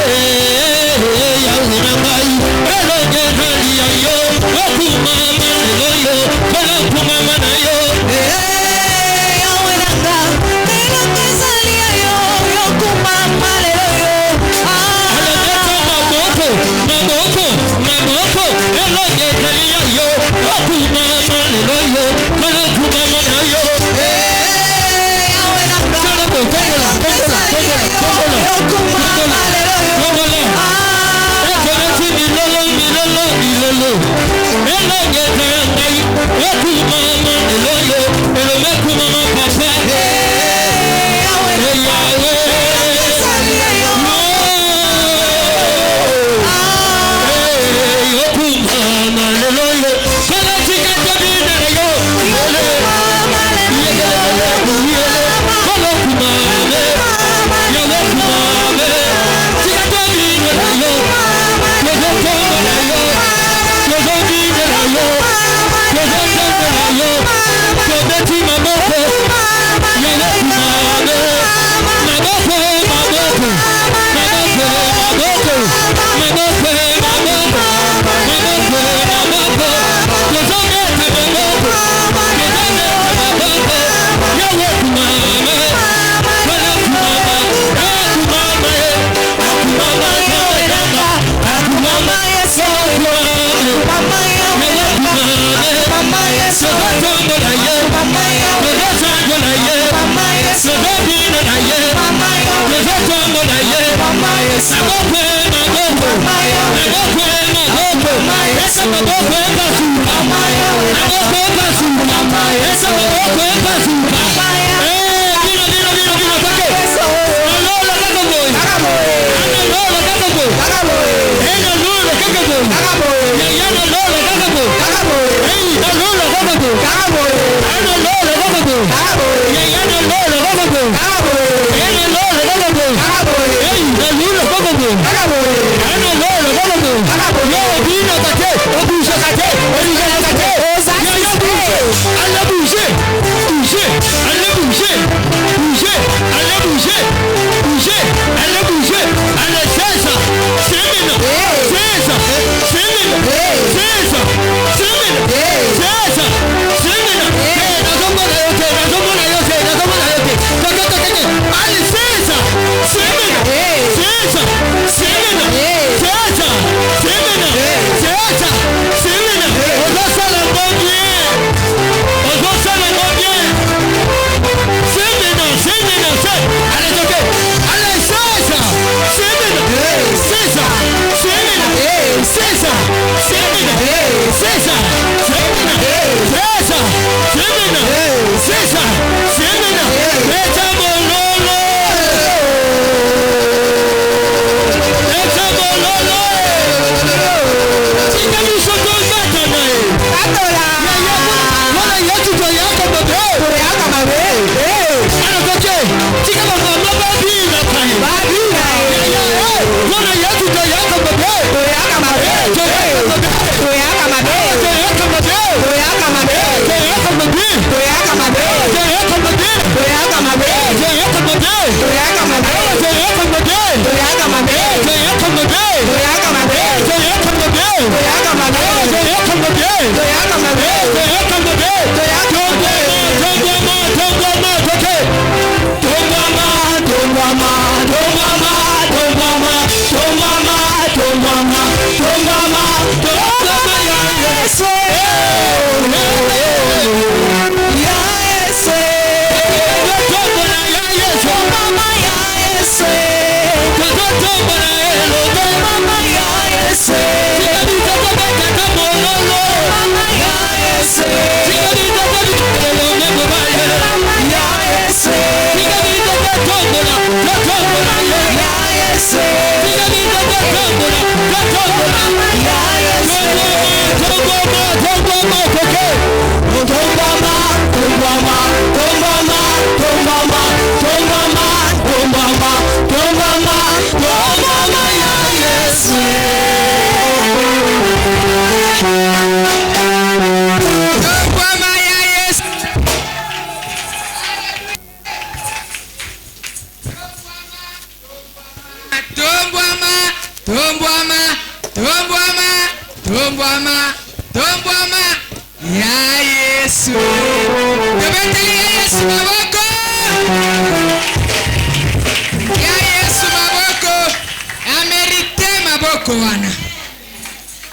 Hey!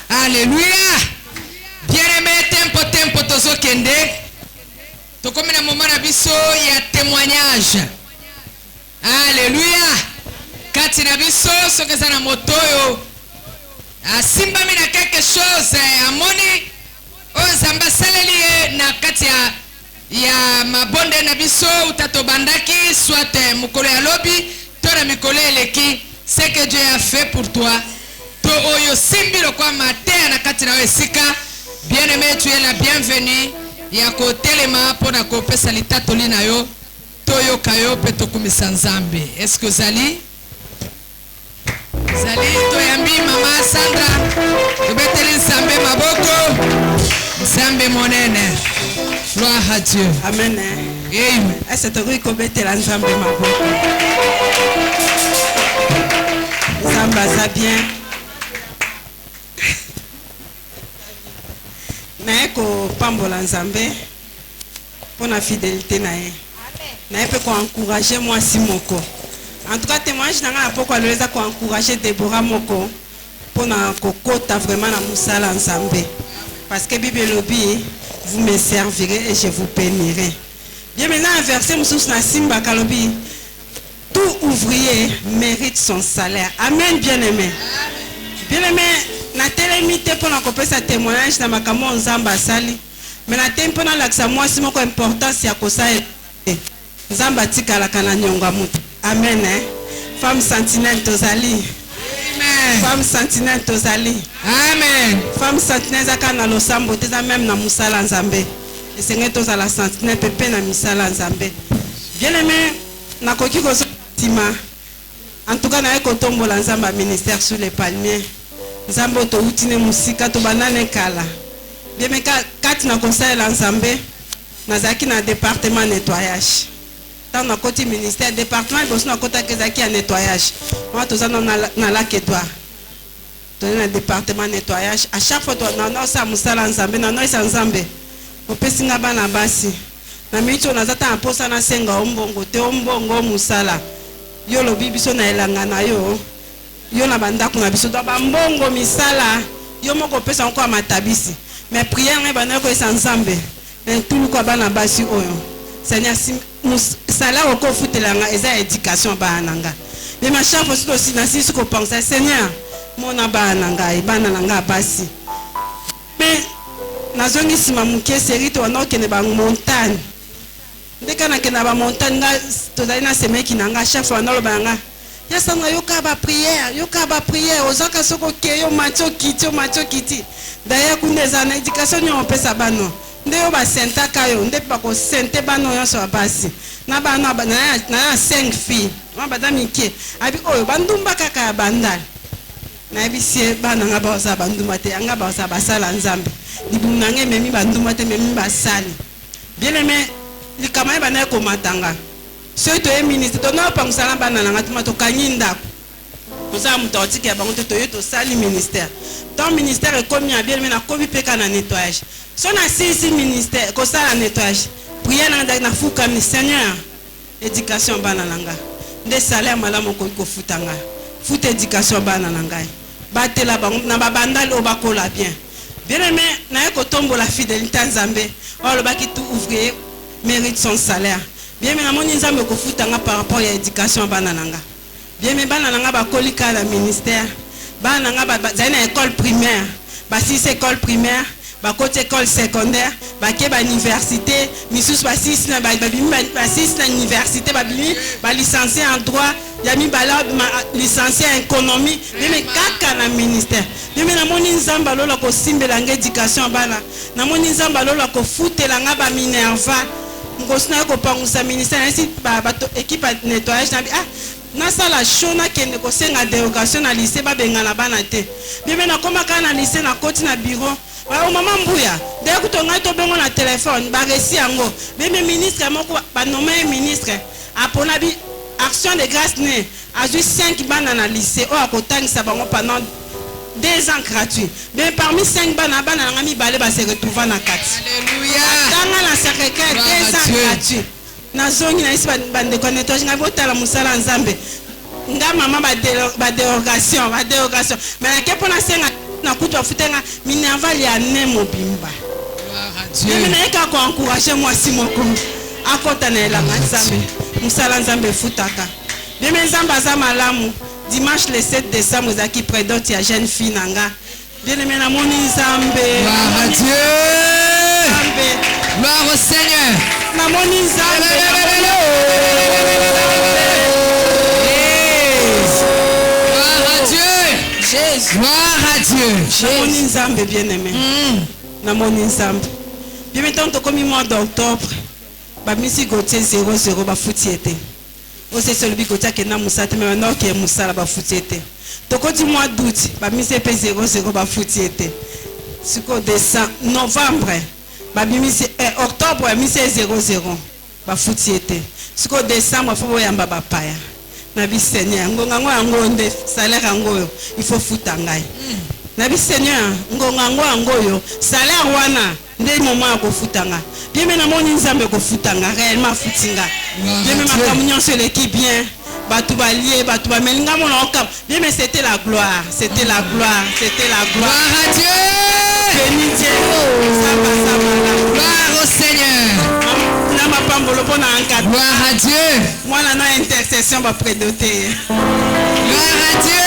Alléluia. Bien-aimé, tempo tozo kende. To comme na moment na biso ya témoignage. Alléluia. Kati na biso soki za na motoyo. Asimba mina quelque chose amoni Nzambe saleli na kati ya mabonde na biso utato bandaki soit mukolo ya lobi to na mikolo eleki. Ce que Dieu a fait pour toi. To oyo simbi lo kwa matin na kati na wesika. Bien-aimé, tu es la bienvenue. Ya ko telema pona ko pesa litato lina yo. Toyo kayo peto kumisa Nzambe. Est-ce que Zali? Zali toyambi mama Sandra. Tobeteli Nzambe maboko. Nzambe monene. Gloire à Dieu. Amen. Amen. Est-ce que tu kobetela Nzambe maboko? Nzambe ça bien. Na ko pambola Nzambe pour la fidélité na ye. Na peut encourager moi si moko. En tout cas témoignage na pourquoi le za ko encourager Déborah moko pour na kokota vraiment na musala Nzambe. Parce que Bible lobi vous me servirez et je vous bénirai. Bien maintenant un verset mususu na simba kalobi tout ouvrier mérite son salaire. Amen, bien-aimé. Bien-aimé, na télémité pour la couper sa témoignage na makambo nzamba sali. Mais na tempo na laksa moi si moko importance ya kosa nzamba tikala kana nyonga mutu. Amen. Femme sentinelle tozali. Amen. Femme sentinelle tozali. Amen. Femme sentinelle zaka na losambo teza même na musala nzambe. Esenge toza la sentinelle pepe na misala nzambe. Bien-aimé, na koki ko tima. En tout cas na ekotombola nzamba ministère sur les palmiers. Nzambo to utine musika to banane kala. Bien-aimé kati na conseil la nzambe nazaki na département nettoyage. Dans na côté ministère département bosso na kota kezaki ya nettoyage. Moi toza na lac Edouard. Dans le département nettoyage à chaque fois na sa musala nzambe na no sa nzambe. Opesinga bana basi. Na micho nazata aposa na senga ombongo te ombongo musala. Yo lobi biso na elanga na yo. Yo na bandako na biso to bambongo misala. Yo moko pesa encore matabisi. Mais prière ne bana ko esa nzambe. Mais tout le ko bana basi oyo. Seigneur sala oko futelanga eza éducation bananga. Mais ma chaque fois aussi na si ko penser Seigneur mona bananga e bana nanga basi. Mais nazongi sima muke seri to na okene ba montagne. Ndeka na kena ba montagne nga tozali na semeki nanga chaque fois na lobanga. Ya sanga yoka ba prière ozaka soko ke yo macho kiti. D'ailleurs kuneza na éducation nyo pesa bano. Nde yo ba senta kayo nde pa ko sente bano yo so basi. Na bana na 5 filles. Ma badami ke abi oyo bandumba kaka bandal. Na bisie bana nga ba sa bandumba te anga ba sa basala nzambe. Dibunange memi bandumba te memi basali. Bien aimé likama bana ko matanga. Ceux to ministre to na pangsala bana nga tuma to kanyinda. Oza mutotiki ya bango to yoto sali ministère. Ton ministère est commis à bien na kobi peka na nettoyage. Son assisi ministère ko sala nettoyage. Prière na fuka mi Seigneur. Éducation bana nanga. Nde salaire malamu ko futanga. Fout éducation bana nanga. Batela bango na babandali obakola bien. Bien aimé na ko tombo la fidélité nzambe. O lo baki tout ouvrier mérite son salaire. Bien aimé na moni nzambe ko futanga par rapport à éducation bana nanga. Bien mais bana nanga ba kolika na ministère. Bana nanga ba na école primaire. Ba 6 école primaire, ba côté école secondaire, ba ke ba université, misus ba 6 na ba 6 na université ba bimi ba licencié en droit, yami ba licencié en économie, mais kaka na ministère. Mais na moni nzamba lola ko simbela nga éducation bana. Na moni nzamba lola ko futela nga ba Minerva. Ngosna ko pangusa ministère ainsi ba équipe nettoyage na na sala shona kende ko senga dérogation na lycée ba benga na bana te. Bien na koma kana lycée na koti na bureau. Ba maman mbuya. De kutonga to bengo na téléphone ba resi yango. Bien ministre moko ba nommé ministre. Apona bi action de grâce né. A juste 5 bana na lycée o akotangisa bango pendant 2 ans gratuits. Bien parmi 5 bana ngami balé ba se retrouver na kati. Alléluia. Tanga na sacré-cœur 2 ans gratuits. Na zongi na isi bande connectage nga botala musala nzambe nga mama ba dérogation mais na kepo na senga na kutu afutenga Minerva ya ne mobimba mais na eka ko encourager moi si moko akota na elanga nzambe musala nzambe futaka bien nzambe za malamu dimanche le 7 décembre zaki prédote ya jeune fille nanga bien aimé na moni nzambe gloire à Dieu. Gloire au Seigneur. Na moni nzambe gloire à Dieu. Jésus. Gloire à Dieu. Na moni nzambe bien aimé. Na moni nzambe. Bien maintenant to komi mois d'octobre. Ba misi gotier 00 ba futiete. O se celui gotier ke na musate mais non ke musala ba futiete. To koti mois d'août ba misi pe 00 ba futiete. Siko décembre novembre. Babimisi octobre mise 00 ba futiete siko décembre fo yamba ba paya na bi Seigneur ngonga ngo nde salaire ngoyo il faut futa ngai na bi Seigneur ngonga ngoyo salaire wana nde moment ko futanga bien na moni nzambe ko futanga réellement futinga bien ma communion sur l'équipe bien batu balié batu ba melinga mona okam bien mais c'était la gloire gloire à Dieu. Béni Dieu. Gloire au Seigneur. pambolo pona encadre. Gloire à Dieu. Moi la na intercession ba prédoter. Gloire à Dieu.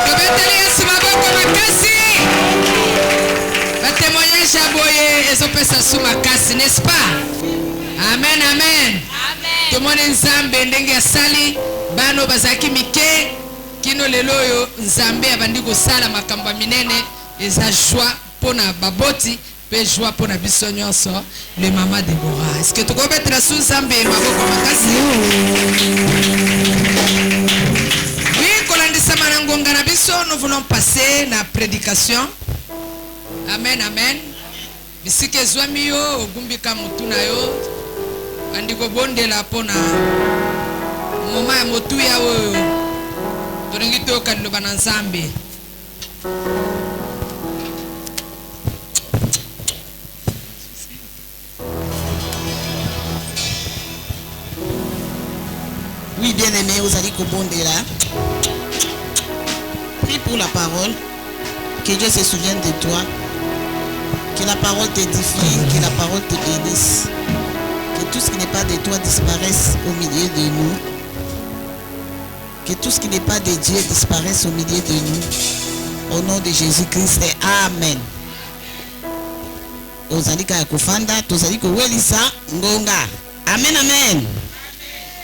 Tobeteli Yesu maboko makasi. Ba témoignage ya boye ezopesa su makasi, n'est-ce pas? Amen, amen. Tomone Nzambe ndenge asali bano bazaki mike kino lelo oyo Nzambe abandi kosala makambo minene eza joie pona baboti pe joie pona biso nyonso le mama Deborah. Est-ce que tu kobetela su Nzambe maboko makasi? Oui, kolandisa manangonga na biso, nous voulons passer na prédication. Amen, amen. Bisike zwami yo ogumbika mutuna yo andiko bondela pona moma ya motu ya oyo tolingi toyoka liloba na Nzambe. Oui, bien-aimé, vous allez kobondela. Prie pour la parole. Que Dieu se souvienne de toi. Que la parole t'édifie, que la parole te bénisse. Que tout ce qui n'est pas de toi disparaisse au milieu de nous. Que tout ce qui n'est pas de Dieu disparaisse au milieu de nous. Au nom de Jésus-Christ, Amen. Ozalika ya kufanda, tozalika welisa ngonga. Amen, amen.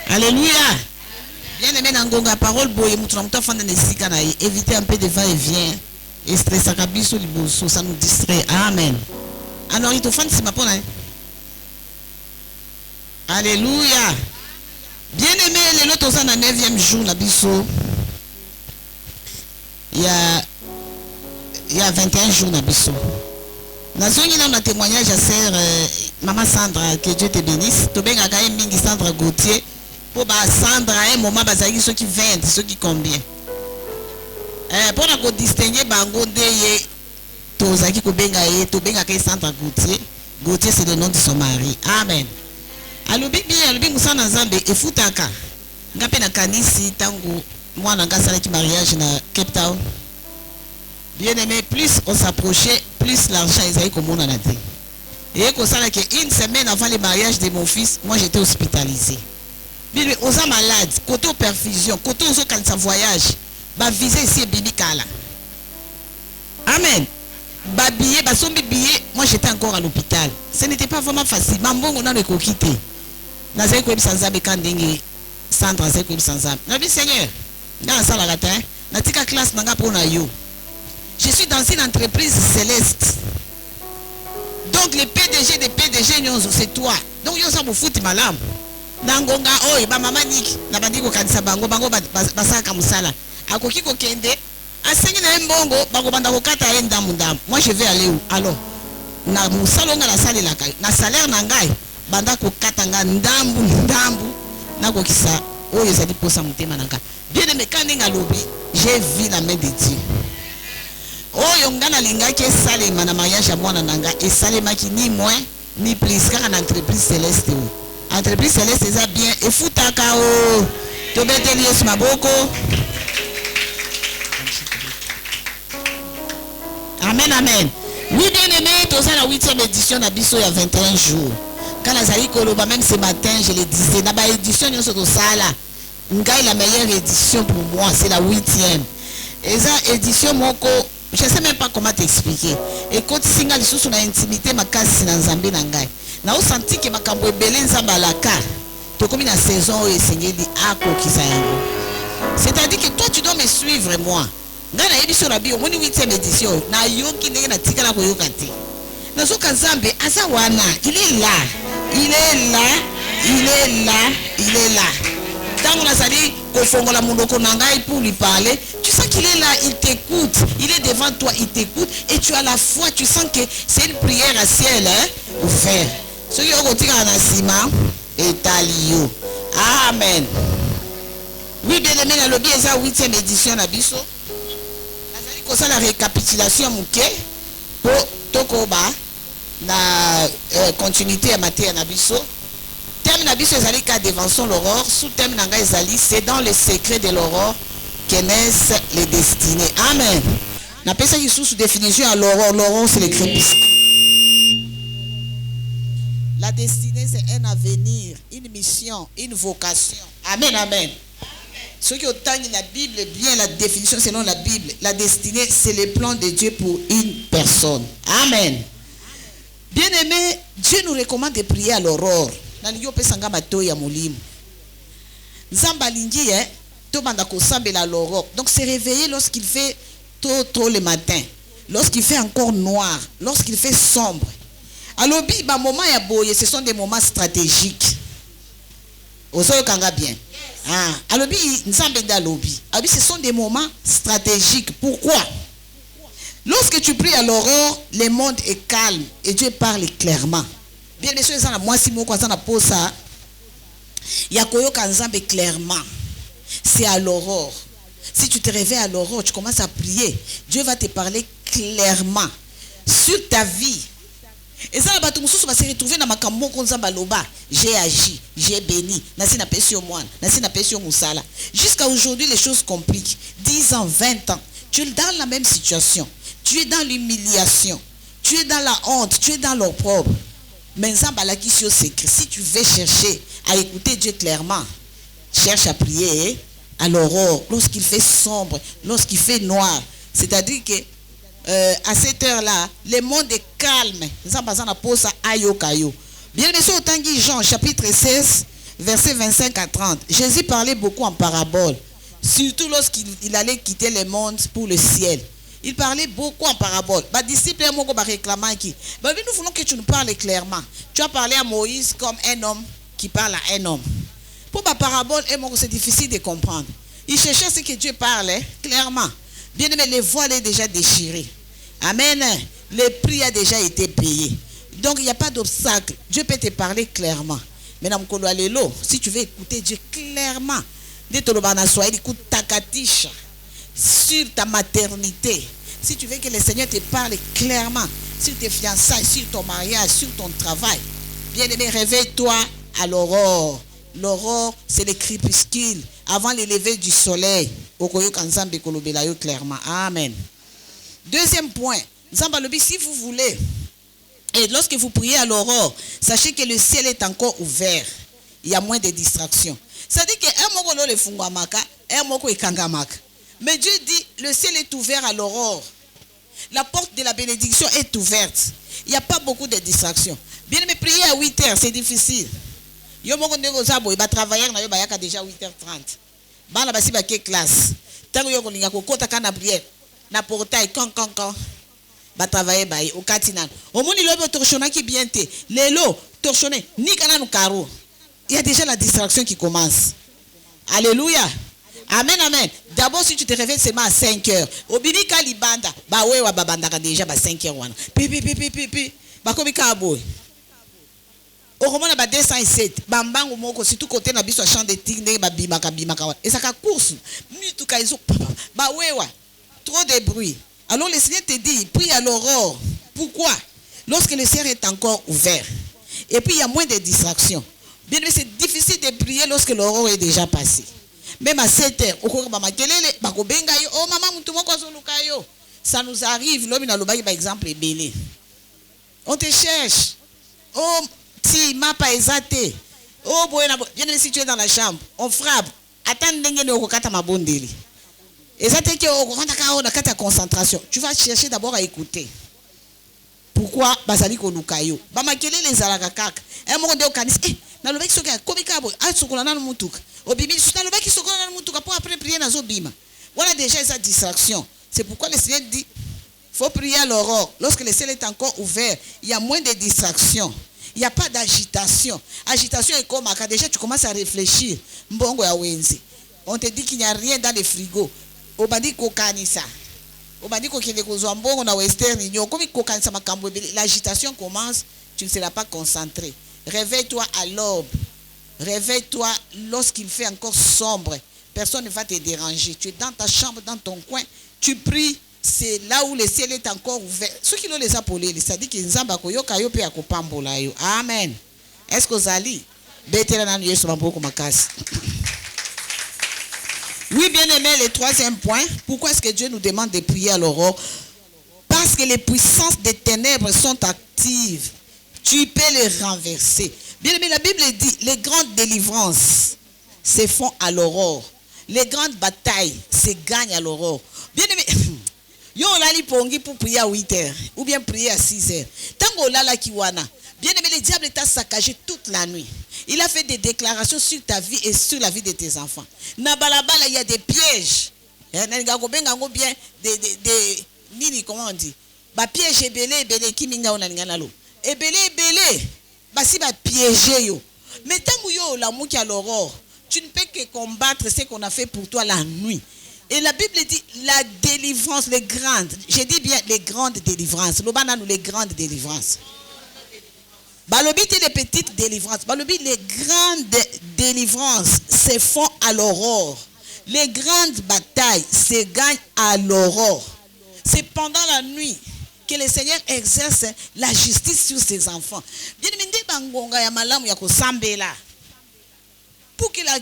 Alléluia. Bien-aimé Nangonga, parole boye mutu na mutu afanda nesika na ye. Évitez un peu de va-et-vient. Et stress à kabiso liboso, ça nous distrait. Amen. Alors il te fait si ma pona. Alléluia. Bien-aimé, les autres sont dans le 9e jour na biso. Il y a 21 jours na biso. Nazongi na témoignage à sœur maman Sandra, que Dieu te bénisse. To benga ka mingi Sandra Gauthier. Pour ba Sandra un moment bazaki ceux qui 20, ceux qui combien. Pour na ko distinguer bango ndeye tozaki ko benga ye, to benga ka Sandra Gauthier. Gauthier c'est le nom de son mari. Amen. Alobi musana Nzambe efutaka. Ngape na kanisi tango mwana ngasala ki mariage na Cape Town. Bien-aimé, plus on s'approchait, plus l'argent est comme on en a dit. Et comme ça, une semaine avant le mariage de mon fils, moi j'étais hospitalisé. Bien, aux gens malades, côté perfusion, côté aux quand ça voyage, bah viser ici et bibi kala. Amen. Bah billet, bah son billet, moi j'étais encore à l'hôpital. Ce n'était pas vraiment facile. Mambo on a le coquité. Nazé quoi sans zabe quand dingue, Sandra zé quoi sans zabe. Nabi Seigneur, dans la salle à latin, natika classe nanga pour na yo. Je suis dans une entreprise céleste. Donc le PDG des PDG, c'est toi. Donc yo sa mo futi malam. Nangonga oy ba mama Nick na bandiko kanisa bango basaka musala. Akoki ko kende asengi na mbongo bango banda ko kata enda mundam. Moi je vais aller où? Alors na musalo nga la salle la kai. Na salaire na ngai banda ko kata nga ndambu na ko kisa oyo ezali posa mutema nanga. Bien aimé kaninga lobi, j'ai vu la main de Dieu. Oyo ngana lingaki esalema na mariage ya mwana nanga esalemaki ni moins ni plus kaka na entreprise céleste o. Entreprise céleste eza bien efutaka o. Tobeteli Yesu maboko. Amen, amen. Oui, bien aimé, toza la 8e édition na biso ya 21 jours. Quand nazali koloba même ce matin, je le disais, na ba édition nyonso tosala. Ngai la meilleure édition pour moi, c'est la 8e. Eza édition moko je ne sais même pas comment t'expliquer. Et quand tu as sur la intimité, ma casse dans Zambé Nangai. Na au senti que ma cambo belé Zamba la car. Tu comme une saison et Seigneur dit ako kisayango. C'est-à-dire que toi tu dois me suivre moi. Ngana yebi sur la bio, moni 8e édition. Na yoki ndenge na tika na koyokati. Na soka Zambé asa wana, il est là. Il est là. Il est là. Il est là. Tant on a sali kofongola munoko nangai pour lui parler, tu sens qu'il est là, il t'écoute, il est devant toi, il t'écoute et tu as la foi, tu sens que c'est une prière à ciel ouvert. Ce qui est au côté en asima est alio. Amen. Oui, bien aimé, la lobby est la 8e édition à Bisso. La récapitulation mouké pour Tokoba, la continuité à Maté à Bisso. Thème Nabiso Ezali ka dévention l'aurore, sous thème Nanga Ezali, c'est dans le secret de l'aurore que naissent les destinées. Amen. N'a pas ça qui sous définition à l'aurore, l'aurore c'est le crépuscule. La destinée c'est un avenir, une mission, une vocation. Amen, amen. Ce qui autant la Bible, bien la définition selon la Bible, la destinée, c'est le plan de Dieu pour une personne. Amen. Bien-aimé, Dieu nous recommande de prier à l'aurore. Donc c'est réveiller lorsqu'il fait tôt le matin, lorsqu'il fait encore noir, lorsqu'il fait sombre. Alors, ce sont des moments stratégiques. Bien. Alors, ce sont des moments stratégiques. Pourquoi? Lorsque tu pries à l'aurore, le monde est calme et Dieu parle clairement. Bien sûr, moi, si moi, ça, il y a clairement. C'est à l'aurore. Si tu te réveilles à l'aurore, tu commences à prier. Dieu va te parler clairement sur ta vie. Et ça, va se retrouver dans ma cambo. J'ai agi, j'ai béni. Jusqu'à aujourd'hui, les choses compliquent. 10 ans, 20 ans. Tu es dans la même situation. Tu es dans l'humiliation. Tu es dans la honte. Tu es dans l'opprobre. Mais si tu veux chercher à écouter Dieu clairement, cherche à prier à l'aurore, lorsqu'il fait sombre, lorsqu'il fait noir. C'est-à-dire que à cette heure-là, le monde est calme. Bien sûr, Tanguy Jean, chapitre 16, versets 25 à 30. Jésus parlait beaucoup en parabole, surtout lorsqu'il allait quitter le monde pour le ciel. Il parlait beaucoup en parabole. Les disciples nous voulons que tu nous parles clairement. Tu as parlé à Moïse comme un homme qui parle à un homme. Pour ma parabole, c'est difficile de comprendre. Il cherchait ce que Dieu parlait clairement. Bien aimé, les voiles est déjà déchirées. Amen. Le prix a déjà été payé. Donc il n'y a pas d'obstacle. Dieu peut te parler clairement. Mais si tu veux écouter Dieu clairement, écoute ta katicha sur ta maternité. Si tu veux que le Seigneur te parle clairement sur tes fiançailles, sur ton mariage, sur ton travail, bien aimé, réveille-toi à l'aurore. L'aurore, c'est le crépuscule avant le lever du soleil. Clairement. Amen. Deuxième point. Si vous voulez, et lorsque vous priez à l'aurore, sachez que le ciel est encore ouvert. Il y a moins de distractions. Ça dit que mais Dieu dit, le ciel est ouvert à l'aurore. La porte de la bénédiction est ouverte. Il n'y a pas beaucoup de distractions. Bien aimé, prier à 8 heures, c'est difficile. Yo moko ndeko zabo ba travailler na yo ba yaka déjà 8h30. Bana basi ba ke classe. Tango yo kolinga kokota kana prière na portail kan ba travailler ba au katinana. Omoni lobo torchona ki bien té. Lelo torchoné ni kana no karo. Il y a déjà la distraction qui commence. Alléluia. Amen, amen. D'abord, si tu te réveilles seulement à 5 heures, au bini kalibanda, ba wewa babanda déjà ba 5 heures wana. Pi. Ba komi kaboy. Au roman na 207 bambango moko surtout côté na biso champ de tigre ba bimaka et ça ka course mitu ka iso ba wewa trop de bruit. Alors le Seigneur te dit prie à l'aurore. Pourquoi? Lorsque le ciel est encore ouvert et puis il y a moins de distractions. Bien sûr, c'est difficile de prier lorsque l'aurore est déjà passé. Même à 7 heures okoko ba makelele ba ko benga yo oh maman mutu moko azoluka yo. Ça nous arrive lobi na lobaki par exemple ebele. On te cherche. Oh si ma pas exaté. Oh boy na bien si tu es dans la chambre, on frappe. Attends ndenge ne okokata mabondeli. Exaté que okokata na kata concentration. Tu vas chercher d'abord à écouter. Pourquoi bazali ko lukayo? Ba makele les alaka kaka. Un moment de okanis na lobaki soka komika boy a sokola na mutuka. Obimi na lobaki sokola na mutuka pour après prier na zobima. Voilà déjà cette distraction. C'est pourquoi le Seigneur dit faut prier à l'aurore. Lorsque le ciel est encore ouvert, il y a moins de distractions. Il n'y a pas d'agitation. Agitation est comme déjà tu commences à réfléchir. Mbongo ya wenzi. On te dit qu'il n'y a rien dans le frigo. Obandi kokanisa. Obandi kokende kozwa mbongo na western nyo. Comme kokanisa makambo ebele. L'agitation commence, tu ne seras pas concentré. Réveille-toi à l'aube. Réveille-toi lorsqu'il fait encore sombre. Personne ne va te déranger. Tu es dans ta chambre, dans ton coin. Tu pries. C'est là où le ciel est encore ouvert. Ceux qui l'ont les appelés, c'est-à-dire qu'ils nzamba koyoka yo pe akopambola yo. Amen. Est-ce que Zali betela na Yesu maboko makasi? Oui, bien aimé, le troisième point. Pourquoi est-ce que Dieu nous demande de prier à l'aurore? Parce que les puissances des ténèbres sont actives. Tu peux les renverser. Bien aimé, la Bible dit, les grandes délivrances se font à l'aurore. Les grandes batailles se gagnent à l'aurore. Bien aimé, yo lali pongi pour prier à 8 heures ou bien prier à 6 heures. Tango lala kiwana. Bien aimé, le diable t'a saccagé toute la nuit. Il a fait des déclarations sur ta vie et sur la vie de tes enfants. Nabalabala, il y a des pièges. Bien, nini, comment on dit? Ba piège ebele qui minga onalingana lo. Ebele basi ba piéger yo. Mais tant yo la mouki à l'aurore, tu ne peux que combattre ce qu'on a fait pour toi la nuit. Et la Bible dit la délivrance, les grandes. Je dis bien les grandes délivrances. Lobana nous les grandes délivrances. Balobi les petites délivrances. Balobi les grandes délivrances se font à l'aurore. Les grandes batailles se gagnent à l'aurore. C'est pendant la nuit que le Seigneur exerce la justice sur ses enfants. Bien aimé, bangonga ya malamu ya kosambela. Pour que la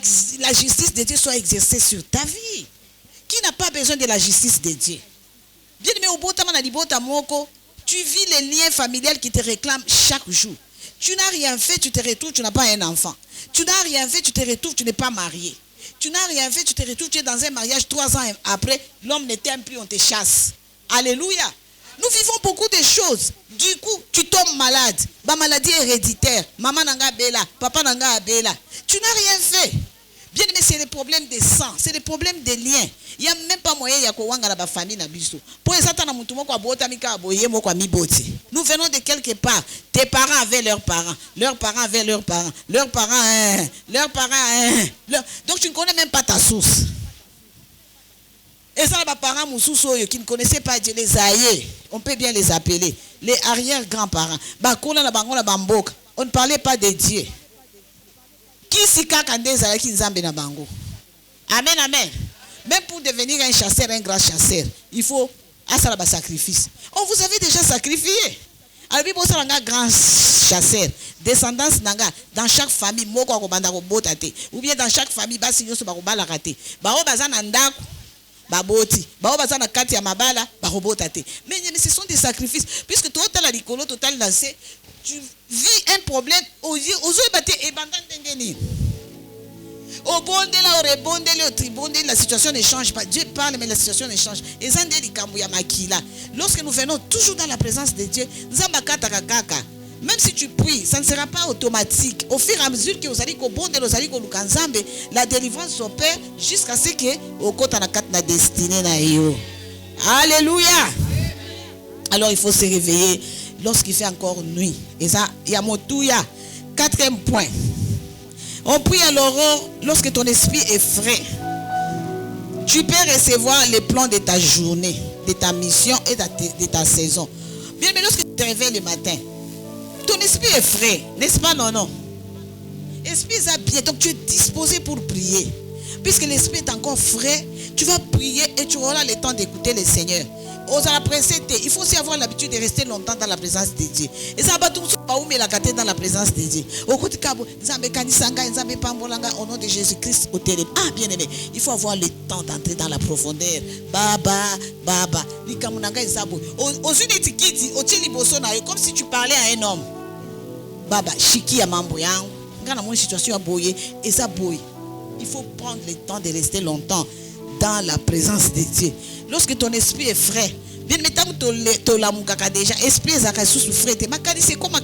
justice de Dieu soit exercée sur ta vie. Qui n'a pas besoin de la justice de Dieu? Bien aimé, tu vis les liens familiaux qui te réclament chaque jour. Tu n'as rien fait, tu te retrouves, tu n'as pas un enfant. Tu n'as rien fait, tu te retrouves, tu n'es pas marié. Tu n'as rien fait, tu te retrouves, tu es dans un mariage 3 ans après, l'homme ne t'aime plus, on te chasse. Alléluia. Nous vivons beaucoup de choses. Du coup, tu tombes malade. Ma maladie héréditaire. Maman nanga bela, papa nanga bela. Tu n'as rien fait. Bien aimé, c'est des problèmes de sang, c'est des problèmes de liens. Il n'y a même pas moyen de faire la famille na biso. Pour ça, nous venons de quelque part. Tes parents avaient leurs parents, leurs parents avaient leurs parents, leurs parents, leurs parents. Donc tu ne connais même pas ta source. Et ça, les parents qui ne connaissaient pas Dieu, les aïeux, on peut bien les appeler, les arrière-grands-parents. On ne parlait pas de Dieu. Amen, amen. Même pour devenir un chasseur, un grand chasseur, il faut un sacrifice. Oh, vous avez déjà sacrifié. Alors, il y a un grand chasseur, descendance dans chaque famille, ou bien dans chaque famille, mais ce sont des sacrifices. Puisque total la total lancé, tu vis un problème aux yeux et au bon de là, au rebondé, au tribondé, la situation ne change pas. Dieu parle, mais la situation ne change. Et ça, lorsque nous venons toujours dans la présence de Dieu, même si tu pries, ça ne sera pas automatique. Au fur et à mesure que vous allez au bon de la délivrance s'opère jusqu'à ce que au côté de la destinée. Alléluia. Alors il faut se réveiller lorsqu'il fait encore nuit. Et ça, il y a Motouya. 4e point. On prie à l'aurore lorsque ton esprit est frais. Tu peux recevoir les plans de ta journée, de ta mission et de ta saison. Bien, mais lorsque tu te réveilles le matin, ton esprit est frais, n'est-ce pas? Non. L'esprit est bien, donc tu es disposé pour prier. Puisque l'esprit est encore frais, tu vas prier et tu auras le temps d'écouter le Seigneur. Il faut aussi avoir l'habitude de rester longtemps dans la présence de Dieu. Et ça va tout dans la présence de Dieu. Au nom de Jésus-Christ au télé. Ah, bien aimé, il faut avoir le temps d'entrer dans la profondeur. Baba. Comme si tu parlais à un homme. Baba, Shiki ya mambo yangu. Ngana mon situation a boyé et ça boye. Il faut prendre le temps de rester longtemps dans la présence de Dieu. Lorsque ton esprit est frais, bien déjà, esprit est souffré. C'est comment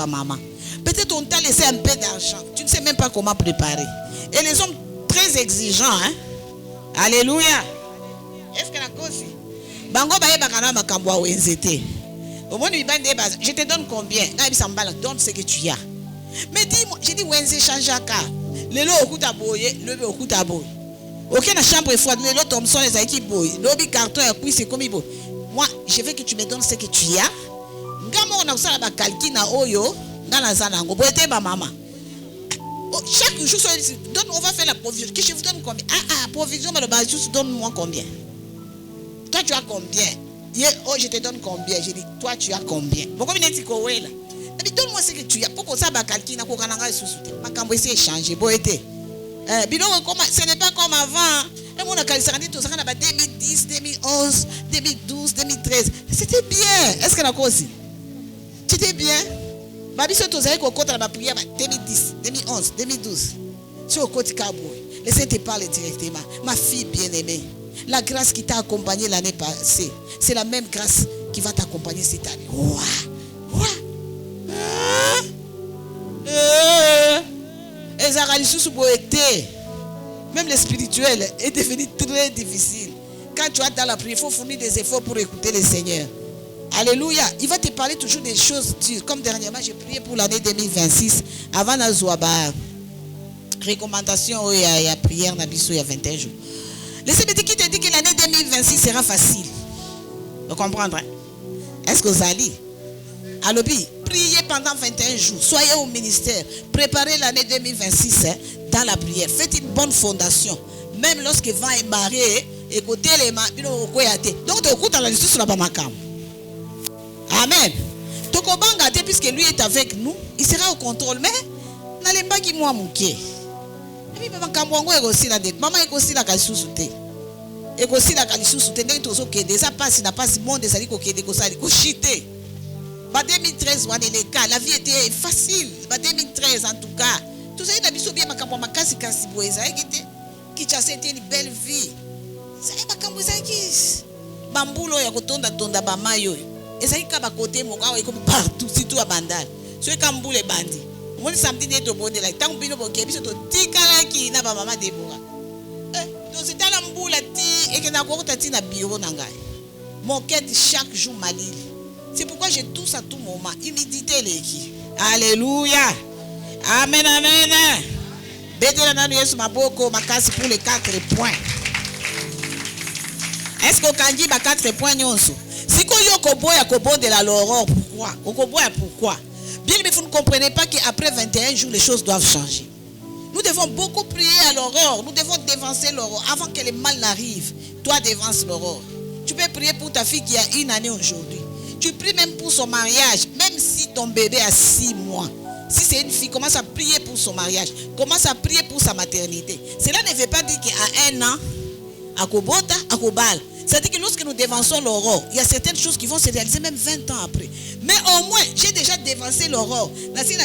maman. Peut-être on t'a laissé un peu d'argent. Tu ne sais même pas comment préparer. Et les hommes très exigeants, hein? Alléluia. Est-ce que la cause? Bango baye bakana makambwa wenzete. Je te donne combien? Donne ce que tu as. Mais dis-moi, j'ai dit wenze chanjaka. Le lo okuta boye, le lo okuta boye. Aucune chambre est froide, l'autre Thomson les a qui boy. Lobby carton et puis c'est comme il boy. Moi, je veux que tu me donnes ce que tu as. Ngamo on a ça la kalkina oyo, ngana zanango. Boyete ba maman. Chaque jour donne, on va faire la provision. Que je vous donne combien? Provision mais le bas juste donne-moi combien? Toi tu as combien? Je te donne combien? J'ai dit toi tu as combien? Pourquoi tu es là? Donne-moi ce que tu as. Pourquoi ça ba kalkina ko kananga sous? Makambo essayer changer boyete. Ce n'est pas comme avant. 2010, 2011, 2012, 2013. C'était bien. Est-ce que la cause? C'était bien. Babiso tozali kokota na prière 2010, 2011, 2012. Tu au côté Kabou. Laissez te parler directement. Ma fille bien-aimée, la grâce qui t'a accompagnée l'année passée, c'est la même grâce qui va t'accompagner cette année. Même le spirituel est devenu très difficile. Quand tu es dans la prière, il faut fournir des efforts pour écouter le Seigneur. Alléluia. Il va te parler toujours des choses dures. Comme dernièrement, j'ai prié pour l'année 2026. Avant Nazouaba, recommandation et la prière Nabiso il y a 21 jours. Laissez-moi dire qui te dit que l'année 2026 sera facile. Vous comprenez? Est-ce que vous allez? Alobi, priez pendant 21 jours. Soyez au ministère. Préparez l'année 2026 dans la prière. Faites une bonne fondation. Même lorsque vent est marré, écoutez les mains. Donc, tu écoutes la justice sur la Bamakam. Amen. Tokobanga, puisque lui est avec nous, il sera au contrôle. Mais, n'allez pas qu'il moi mouké. Et puis, maman, est aussi la dette. Maman est aussi la calisouté. Et aussi la calisouté. Donc, tout ce qui est déjà passé, n'a pas si bon des alliés qui est chité. En 2013, la vie était facile. En 2013, en tout cas. Tout ça, il a mis bien ma campagne, ma casse, qui c'était une belle vie. Ça y est, ma campagne, bambulo ya kotonda tonda bamayo. Et ça y est, kaba côté mon gars, comme partout, surtout à Bandal. Sur Kamboule bandi. Moi, samedi, il est au bon de la tant que vous avez tout ticala qui n'a pas maman Déborah. Donc, c'est à l'amboula et que n'a pas tati na bureau nangai. Mon quête chaque jour malil. C'est pourquoi j'ai tout ça à tout moment. Humidité les qui. Alléluia. Amen, amen. Bédé la nuit sur ma boko, ma casse pour les 4 points. Est-ce qu'on can dire 4 points nyonso? Si qu'on y a kobo de la l'aurore, pourquoi? Pourquoi? Bien, mais vous ne comprenez pas qu'après 21 jours, les choses doivent changer. Nous devons beaucoup prier à l'aurore. Nous devons dévancer l'aurore. Avant que le mal n'arrive, toi dévance l'aurore. Tu peux prier pour ta fille qui a 1 année aujourd'hui. Tu pries même pour son mariage, même si ton bébé a 6 mois. Si c'est une fille, commence à prier pour son mariage. Commence à prier pour sa maternité. Cela ne veut pas dire qu'à 1 an, à Kobota, à Kobal. C'est-à-dire que lorsque nous dévançons l'aurore, il y a certaines choses qui vont se réaliser même 20 ans après. Mais au moins, j'ai déjà dévancé l'aurore.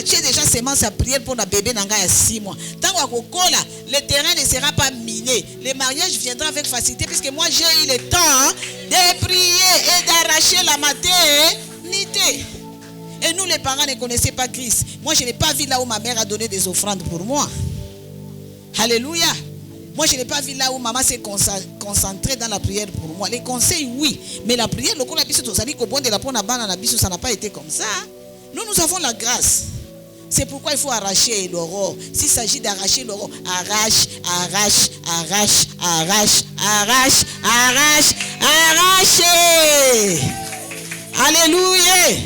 J'ai déjà semence à prier pour un bébé dans 6 mois. Tant que le terrain ne sera pas miné. Le mariage viendra avec facilité puisque moi j'ai eu le temps de prier et d'arracher la maternité. Et nous les parents ne connaissaient pas Christ. Moi je n'ai pas vu là où ma mère a donné des offrandes pour moi. Alléluia. Moi, je n'ai pas vu là où maman s'est concentrée dans la prière pour moi. Les conseils, oui. Mais la prière, le ça n'a pas été comme ça. Nous avons la grâce. C'est pourquoi il faut arracher l'aurore. S'il s'agit d'arracher l'aurore, arrachez. Alléluia.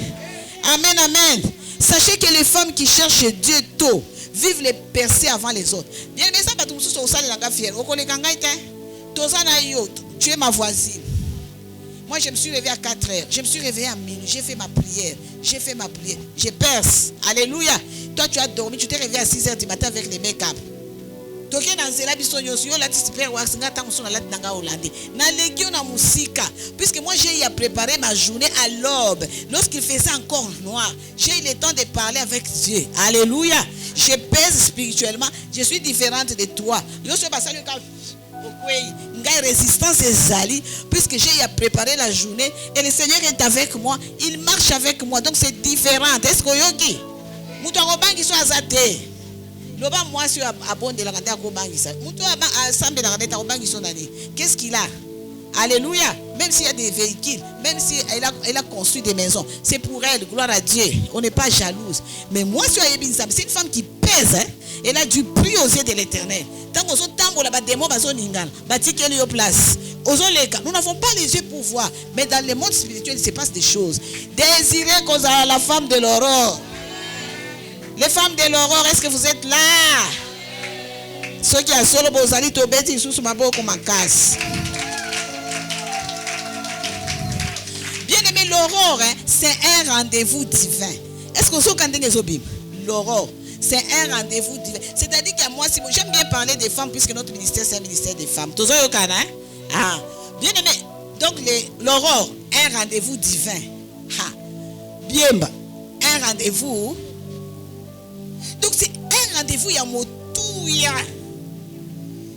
Amen, amen. Sachez que les femmes qui cherchent Dieu tôt vivent les percées avant les autres. Bien, mais ça va tout au salé dans la fière. Au collègue tu es ma voisine. Moi, je me suis réveillé à 4 heures. Je me suis réveillé à minuit. J'ai fait ma prière. Je perce. Alléluia. Toi, tu as dormi. Tu t'es réveillé à 6 heures du matin avec les make-up. Puisque moi j'ai préparé ma journée à l'aube. Lorsqu'il faisait encore noir, j'ai eu le temps de parler avec Dieu. Alléluia. Je pèse spirituellement. Je suis différente de toi. Résistance et zali, puisque j'ai préparé la journée et le Seigneur est avec moi. Il marche avec moi. Donc c'est différent. Est-ce que yogi mutobangi so azate loba moi sur abonde la kanda ko bangisa muto assemble la kanda ko bangiso nani. Qu'est-ce qu'il a? Alléluia. Même s'il y a des véhicules, même si elle a construit des maisons, c'est pour elle, gloire à Dieu. On n'est pas jalouse. Mais moi, c'est une femme qui pèse. Hein? Elle a du prix aux yeux de l'Éternel. Tant qu'on s'entend la démon, nous n'avons pas les yeux pour voir. Mais dans le monde spirituel, il se passe des choses. Désirez qu'on a la femme de l'aurore. Les femmes de l'aurore, est-ce que vous êtes là? Ceux qui ont solo bozali to beti sous ma boko ma casse. Bien-aimé, l'aurore, hein, c'est un rendez-vous divin. Est-ce qu'on s'en connaît les obim? L'aurore, c'est un rendez-vous divin. C'est-à-dire qu'à moi, j'aime bien parler des femmes puisque notre ministère, c'est un ministère des femmes. Tous au Canada, hein? Ah, bien-aimé, donc l'aurore, un rendez-vous divin. Ha. Bien, un rendez-vous Donc c'est un rendez-vous, il y a motouya.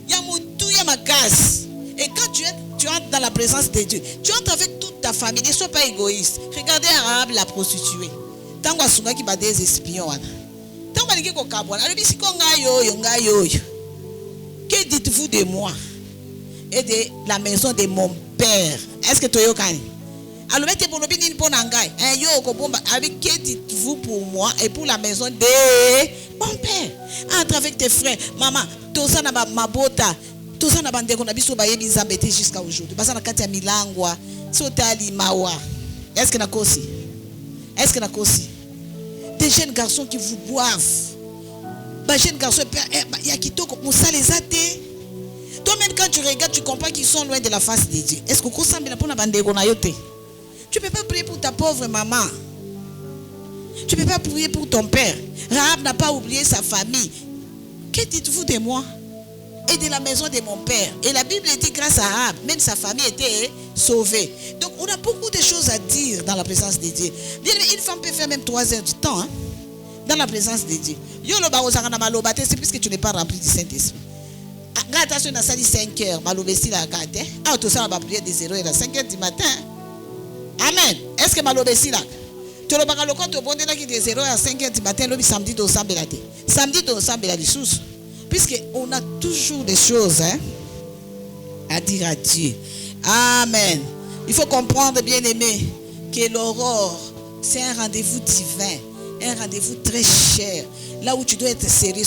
Il y a motouya ma casse. Et quand tu entres dans la présence de Dieu, tu entres avec toute ta famille. Ne sois pas égoïste. Regardez Arabe, la prostituée. Tant que tu as des espions. Tant que tu as que dites-vous de moi et de la maison de mon père? Est-ce que tu as dit? Alors, que dites-vous pour moi et pour la maison de mon père? Entre avec tes frères. Maman, tout ça n'a pas ma bota. Tout ça n'a pas de jusqu'à aujourd'hui. Parce que tu as milangwa. Est-ce que na kosi? Est-ce que na kosi? Des jeunes garçons qui vous boivent. Des jeunes garçons, il y a qui t'ont les athées. Toi-même, quand tu regardes, tu comprends qu'ils sont loin de la face de Dieu. Est-ce que tu ne peux pas prier pour ta pauvre maman? Tu ne peux pas prier pour ton père. Rahab n'a pas oublié sa famille. Que dites-vous de moi et de la maison de mon père? Et la Bible dit grâce à Rahab, même sa famille était sauvée. Donc on a beaucoup de choses à dire dans la présence de Dieu. Une femme peut faire même 3 heures du temps dans la présence de Dieu. C'est puisque tu n'es pas rempli du Saint-Esprit. Attention, on a sali 5 heures. Malobesi la gâte. Ah, tout ça, on va prier de 0 heures à 5 heures du matin. Amen. Est-ce que malobesi là? Tu le bagas le compte au bon de 0 heures à 5 heures du matin, le samedi de Sambelate. Samedi de Sambelate sous. Puisqu'on a toujours des choses à dire à Dieu. Amen. Il faut comprendre, bien aimé, que l'aurore, c'est un rendez-vous divin. Un rendez-vous très cher. Là où tu dois être sérieux.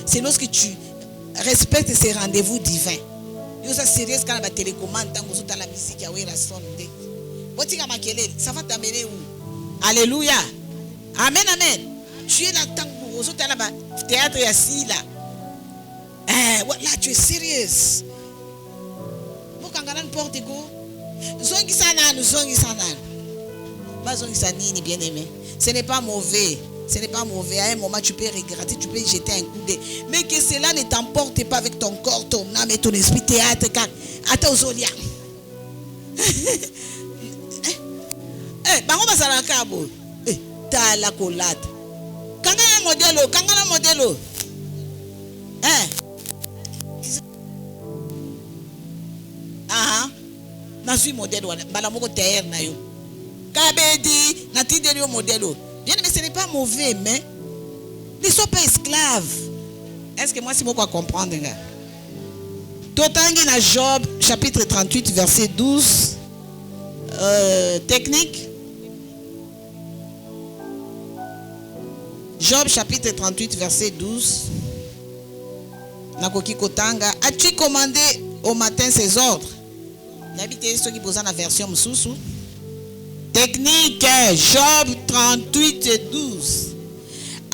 C'est lorsque tu respectes ces rendez-vous divins. Ça va t'amener où? Alléluia. Amen, amen. Tu es là tant que théâtre assis là. Là, tu es sérieuse. Bien aimé. Ce n'est pas mauvais. Ce n'est pas mauvais. À un moment, tu peux regretter, tu peux jeter un coup d'œil. Mais que cela ne t'emporte pas avec ton corps, ton âme et ton esprit. Théâtre, attends, Zolia. Bango basala kabo. Ta la colade. Kangana modelo. Na suis modèle wana bala moko terre na yo. Kabedi na tideli modèle. Bien mais ce n'est pas mauvais mais ne sois pas esclave. Est-ce que moi si moko comprendre nga? Totangi na Job chapitre 38 verset 12 technique. Job chapitre 38 verset 12. Nakoki kotanga, as-tu commandé au matin ses ordres? N'habitez ceux qui posent la version Moussou. Technique, Job 38 et 12.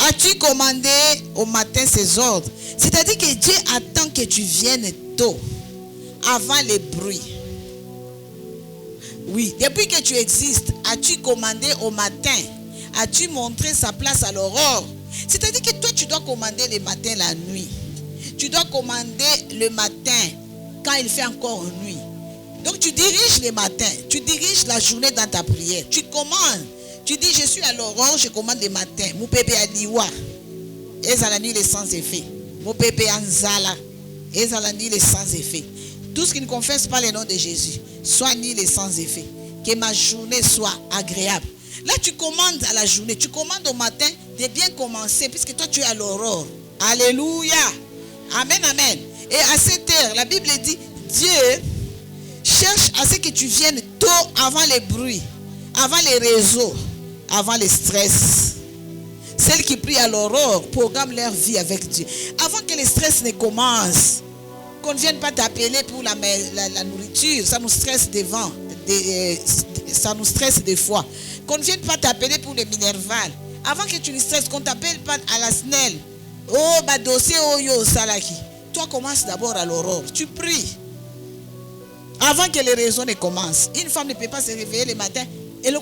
As-tu commandé au matin ses ordres? C'est-à-dire que Dieu attend que tu viennes tôt, avant les bruits. Oui, depuis que tu existes, as-tu commandé au matin? As-tu montré sa place à l'aurore? C'est-à-dire que toi, tu dois commander le matin, la nuit. Tu dois commander le matin quand il fait encore nuit. Donc tu diriges le matin, tu diriges la journée dans ta prière. Tu commandes. Tu dis, je suis à l'aurore, je commande le matin. Mon bébé a liwa. Et ça la nuit les sans effet. Mon bébé anzala. Et ça la nuit les sans effet. Tout ce qui ne confesse pas le nom de Jésus, soit ni les sans effet. Que ma journée soit agréable. Là, tu commandes à la journée, tu commandes au matin de bien commencer, puisque toi, tu es à l'aurore. Alléluia. Amen, amen. Et à cette heure, la Bible dit, Dieu cherche à ce que tu viennes tôt avant les bruits, avant les réseaux, avant les stress. Celles qui prient à l'aurore programment leur vie avec Dieu. Avant que les stress ne commencent, qu'on ne vienne pas t'appeler pour la nourriture, ça nous stresse devant, ça nous stresse des fois. Qu'on ne vienne pas t'appeler pour le minerval. Avant que tu ne stresses, qu'on ne t'appelle pas à la SNEL. Oh, bah dossier, oh yo, salaki. Toi, commence d'abord à l'aurore. Tu pries. Avant que les raisons ne commencent. Une femme ne peut pas se réveiller le matin et le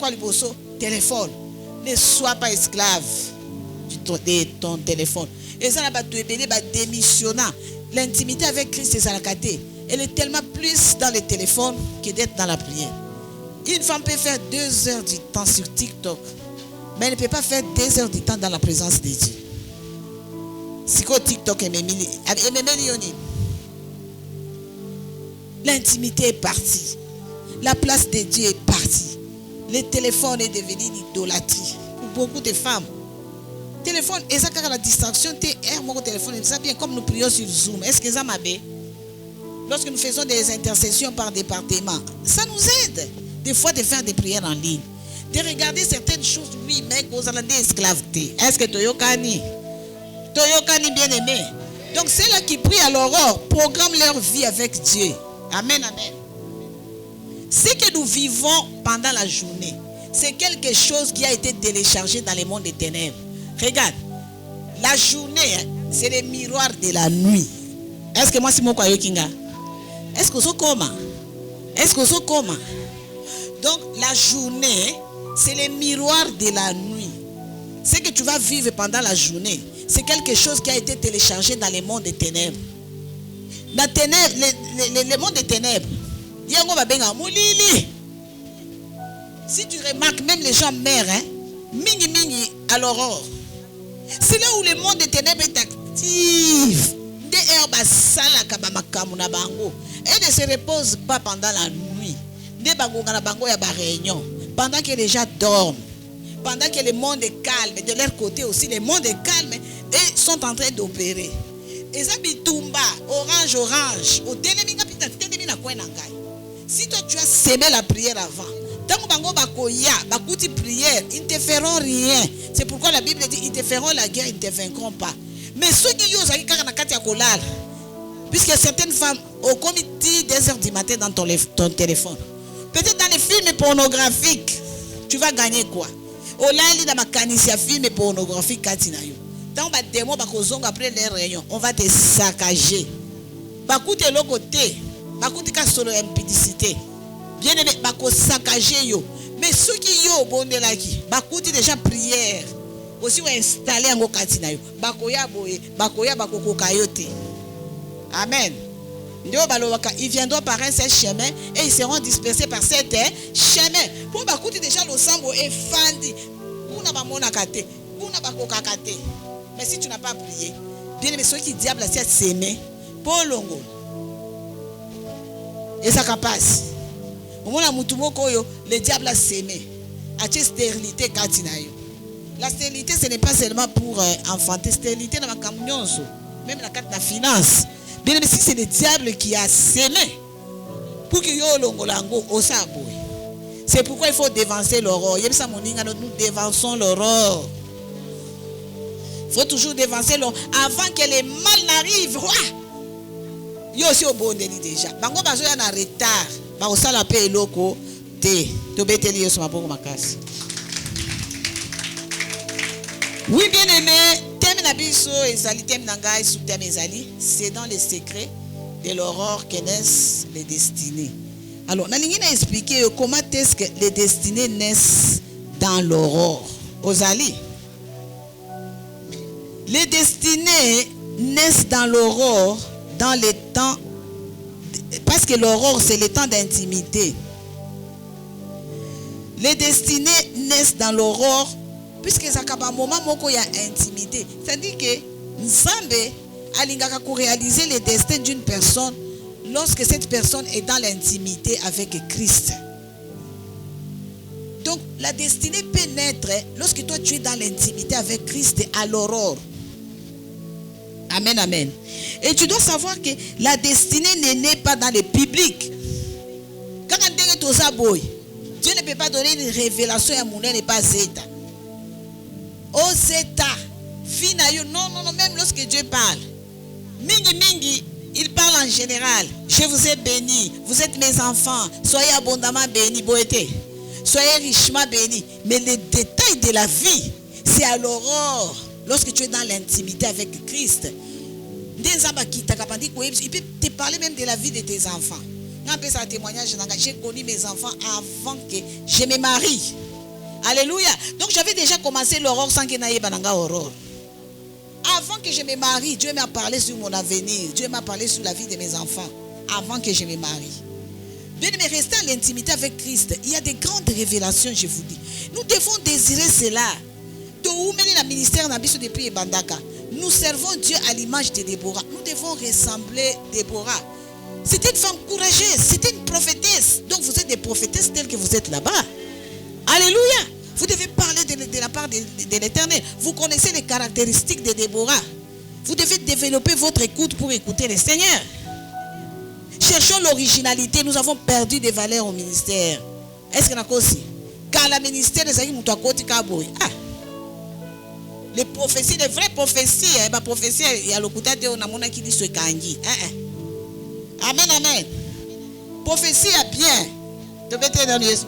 téléphone. Ne sois pas esclave de ton téléphone. Et ça, démissionnant. L'intimité avec Christ et Salakate, elle est tellement plus dans le téléphone que d'être dans la prière. Une femme peut faire 2 heures du temps sur TikTok. mais elle ne peut pas faire 2 heures du temps dans la présence de Dieu. C'est quoi TikTok et l'intimité est partie. La place de Dieu est partie. Le téléphone est devenu une idolâtrie pour beaucoup de femmes. Téléphone, et ça car la distraction, mon téléphone, ça bien comme nous prions sur Zoom. Est-ce que ça m'a bien? Lorsque nous faisons des intercessions par département, ça nous aide des fois de faire des prières en ligne, de regarder certaines choses. Oui, mais vous allez des esclaveté. Est-ce que Toyokani bien aimé? Donc c'est là qui prient à l'aurore, programment leur vie avec Dieu. Amen, amen. Ce que nous vivons pendant la journée, c'est quelque chose qui a été téléchargé dans le monde des ténèbres. Regarde, la journée, c'est le miroir de la nuit. Est-ce que moi, c'est mon quoi, Kinga? Est-ce que c'est comment? Donc, la journée, c'est le miroir de la nuit. Ce que tu vas vivre pendant la journée, c'est quelque chose qui a été téléchargé dans le monde des ténèbres. Dans le monde des ténèbres, si tu remarques, même les gens meurent, mingi à l'aurore. C'est là où le monde des ténèbres est actif. Et ne se repose pas pendant la nuit. Pendant que les gens dorment. Pendant que le monde est calme. De leur côté aussi, le monde est calme. Et sont en train d'opérer. Orange. Si toi tu as sémé la prière avant, ils ne te feront rien. C'est pourquoi la Bible dit ils te feront la guerre, ils ne te vaincront pas. Mais ceux qui osent puisque certaines femmes ont commis 2 heures du matin dans ton téléphone. Peut-être dans les films pornographiques, tu vas gagner quoi? Film pornographique, après les réunions, on va te saccager. Bakute l'autre bakute ka solo impudicité. Bien aimé, bako saccager yo. Mais ceux qui yo bondelaki, bakute déjà prière. Aussi on installer en katina yo. Bakoya boye, bakoya bakoko kayote. Amen. Ils viendront par un seul chemin et ils seront dispersés par cet chemin. Pour bakute déjà le sambo et fandi. Kuna ba mona kate, kuna bakoka kate. Mais si tu n'as pas prié, bien aimé, ceux qui diable a s'aimer, pour longo. Et ça passe. Au moment où le diable a s'aimé, a une stérilité. La stérilité, ce n'est pas seulement pour enfanter. Stérilité dans la camion, même la carte de la finance. Bien aimé, si c'est le diable qui a s'aimé, pour que yo longo lango au sabo. C'est pourquoi il faut dévancer l'aurore. Nous dévançons l'aurore. Il faut toujours dévancer l'homme avant que les mal n'arrivent. Yo aussi au bon délit déjà. Bango bazo ya na retard. Ba osala pe eloko te. To beteli yo soma poko makasi. Oui bien aimé, thème na biso ezali thème na ngai sous thème ezali, c'est dans les secrets de l'aurore que naissent les destinées. Alors, nalingi na expliquer comment est-ce que les destinées naissent dans l'aurore. Ozali. Les destinées naissent dans l'aurore, dans les temps, parce que l'aurore c'est le temps d'intimité. Les destinées naissent dans l'aurore, puisque ça a un moment où il y a intimité. C'est-à-dire que Nzambe alingaka pour réaliser les destins d'une personne lorsque cette personne est dans l'intimité avec Christ. Donc la destinée peut naître lorsque toi tu es dans l'intimité avec Christ à l'aurore. Amen, amen. Et tu dois savoir que la destinée n'est née pas dans le public. Quand Dieu ne peut pas donner une révélation à mon n'est pas Zeta. Oh Zeta, non, même lorsque Dieu parle. Mingi, il parle en général. Je vous ai béni, vous êtes mes enfants, soyez abondamment bénis, boété. Soyez richement bénis. Mais les détails de la vie, c'est à l'aurore. Lorsque tu es dans l'intimité avec Christ, il peut te parler même de la vie de tes enfants. J'ai connu mes enfants avant que je me marie. Alléluia. Donc j'avais déjà commencé l'aurore sans que n'aille bananga aurore. Avant que je me marie, Dieu m'a parlé sur mon avenir. Dieu m'a parlé sur la vie de mes enfants. Avant que je me marie. Bien aimé, restez en l'intimité avec Christ. Il y a des grandes révélations, je vous dis. Nous devons désirer cela. Nous servons Dieu à l'image de Déborah. Nous devons ressembler à Déborah. C'était une femme courageuse, c'était une prophétesse. Donc vous êtes des prophétesses telles que vous êtes là-bas. Alléluia. Vous devez parler de la part de l'Éternel. Vous connaissez les caractéristiques de Déborah. Vous devez développer votre écoute pour écouter le Seigneur. Cherchons l'originalité. Nous avons perdu des valeurs au ministère. Est-ce que nous avons aussi? Car le ministère des amis, les prophéties, les vraies prophéties, ma prophétie, il y a le côté de on qui dit ce kangi. Amen, amen. Prophétie est bien. Tu peux te donner ça.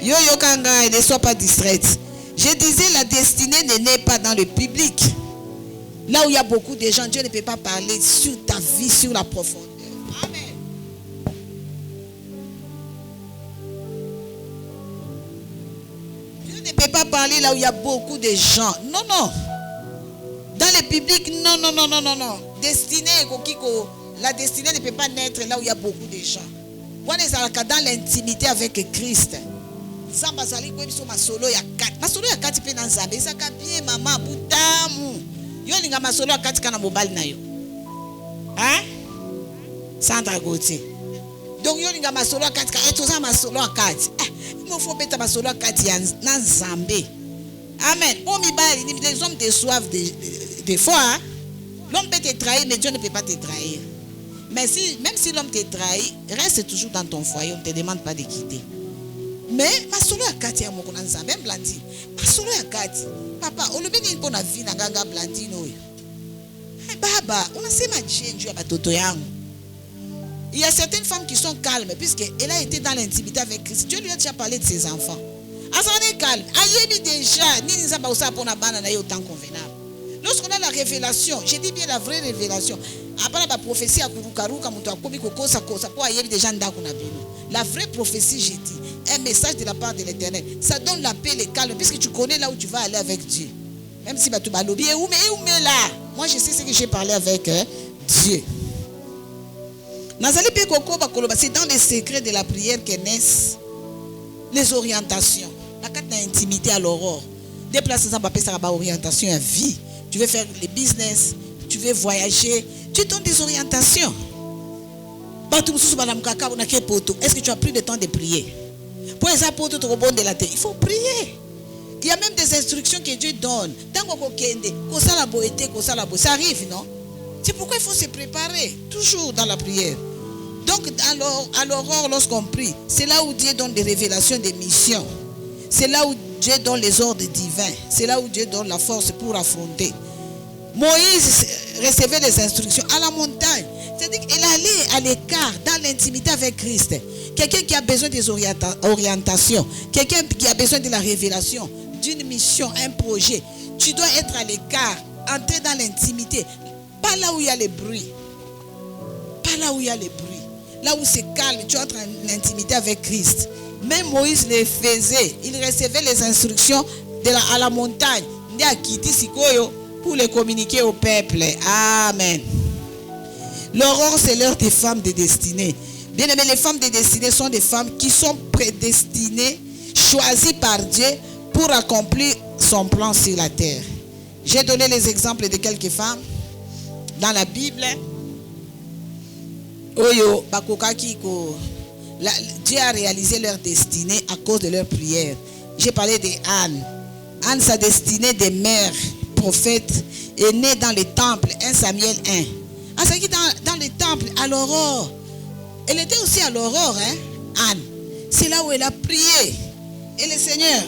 Yo kanga, ne sois pas distraite. Je disais, la destinée ne naît pas dans le public. Là où il y a beaucoup de gens, Dieu ne peut pas parler sur ta vie, sur la profondeur. Amen. Dieu ne peut pas parler là où il y a beaucoup de gens. Non, non. Dans le public, non, non, non, non, non, non. La destinée ne peut pas naître là où il y a beaucoup de gens. Dans l'intimité avec Christ. Zamba zali ko biso masolo ya kati. Masolo ya kati pe na nzambe ezaka bien mama butamu. Yo linga masolo ya kati kana mobali na yo. Hein? Sandra Gauthier. Donc yo linga masolo ya kati ka etoza masolo ya kati. Il me faut beta masolo ya kati ya na nzambe. Amen. Oh mibali, les hommes déçoivent des fois. Hein? L'homme peut te trahir mais Dieu ne peut pas te trahir. Mais même si l'homme te trahit, reste toujours dans ton foyer, on ne te demande pas de quitter. Mais ma solo ya kati ya moko na nzambe Blandine. Ma solo ya kati. Papa, olobeni mpona vie na nganga Blandine oyo. Baba, unasema change ya batoto yangu. Il y a certaines femmes qui sont calmes puisqu'elle a été dans l'intimité avec Christ. Dieu lui a déjà parlé de ses enfants. Azane calme. Ayebi déjà nini nzamba osa pona bana na yo temps convenable. Lorsqu'on a la révélation, je dis bien la vraie révélation. Après la prophétie à Kurukaruka, la vraie prophétie, j'ai dit, un message de la part de l'Éternel. Ça donne la paix, le calme, puisque tu connais là où tu vas aller avec Dieu. Même si tu vas lobby, là. Moi, je sais ce que j'ai parlé avec Dieu. C'est dans les secrets de la prière que naissent les orientations. La carte d'intimité à l'aurore. Déplacer ça, ça va orientation à vie. Tu veux faire les business, tu veux voyager, tu donnes des orientations. Est-ce que tu as pris le temps de prier? Pour les apôtres de la terre, il faut prier. Il y a même des instructions que Dieu donne. Ça arrive, non? C'est pourquoi il faut se préparer, toujours dans la prière. Donc, à l'aurore, lorsqu'on prie, c'est là où Dieu donne des révélations, des missions. C'est là où Dieu donne les ordres divins. C'est là où Dieu donne la force pour affronter. Moïse recevait les instructions à la montagne. C'est-à-dire qu'il allait à l'écart, dans l'intimité avec Christ. Quelqu'un qui a besoin des orientations. Quelqu'un qui a besoin de la révélation, d'une mission, un projet. Tu dois être à l'écart, entrer dans l'intimité. Pas là où il y a les bruits. Pas là où il y a les bruits. Là où c'est calme, tu entres en intimité avec Christ. Même Moïse le faisait. Il recevait les instructions à la montagne. Il a quitté Sikoyo pour les communiquer au peuple. Amen. L'aurore, c'est l'heure des femmes de destinée. Bien aimé, les femmes de destinée sont des femmes qui sont prédestinées, choisies par Dieu pour accomplir son plan sur la terre. J'ai donné les exemples de quelques femmes dans la Bible. Oyo, Bakokakiko. Dieu a réalisé leur destinée à cause de leur prière. J'ai parlé d'Anne. Anne, sa destinée de mère, prophète, est née dans le temple, 1 Samuel 1. Ah, c'est qui dans le temple, à l'aurore. Elle était aussi à l'aurore, hein, Anne. C'est là où elle a prié. Et le Seigneur,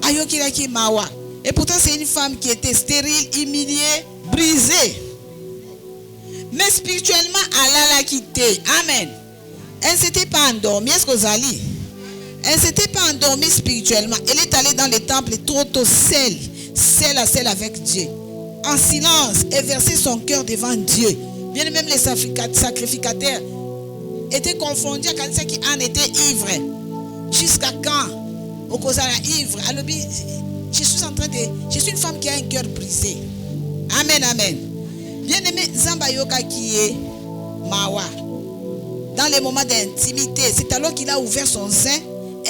Ayokiraki Mawa. Et pourtant, c'est une femme qui était stérile, humiliée, brisée. Mais spirituellement, Allah l'a quittée. Amen. Elle ne s'était pas endormie. Est-ce que vous allez? Elle ne s'était pas endormie spirituellement. Elle est allée dans le temple trop tôt, seule à seule avec Dieu. En silence, et versé son cœur devant Dieu. Bien même les sacrificateurs étaient confondus quand c'est qui en était ivre. Jusqu'à quand au cause ivre. Alors, je suis une femme qui a un cœur brisé. Amen, amen. Bien aimé, Zambayoka qui est Mawa. Dans les moments d'intimité, c'est alors qu'il a ouvert son sein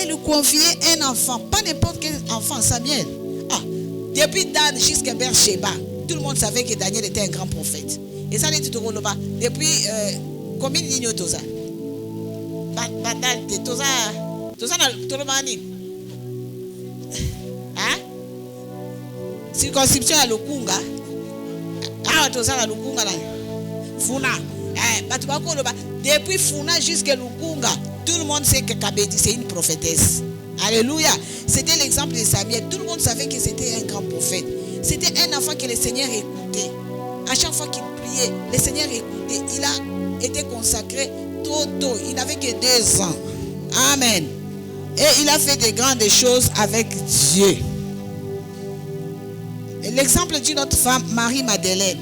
et lui confiait un enfant. Pas n'importe quel enfant, Samuel. Depuis Dan jusqu'à Beersheba, tout le monde savait que Daniel était un grand prophète. Et ça, depuis combien de lignes Toza? Toza circonscription à Lukunga. Toza à Lukunga. Funa. Depuis Funa jusqu'à Lukunga, tout le monde sait que Kabedi, c'est une prophétesse. Alléluia. C'était l'exemple de Samuel. Tout le monde savait que c'était un grand prophète. C'était un enfant que le Seigneur écoutait. À chaque fois qu'il priait, le Seigneur écoutait. Il a été consacré tôt. Il n'avait que 2 ans. Amen. Et il a fait de grandes choses avec Dieu. L'exemple d'une autre femme, Marie-Madeleine.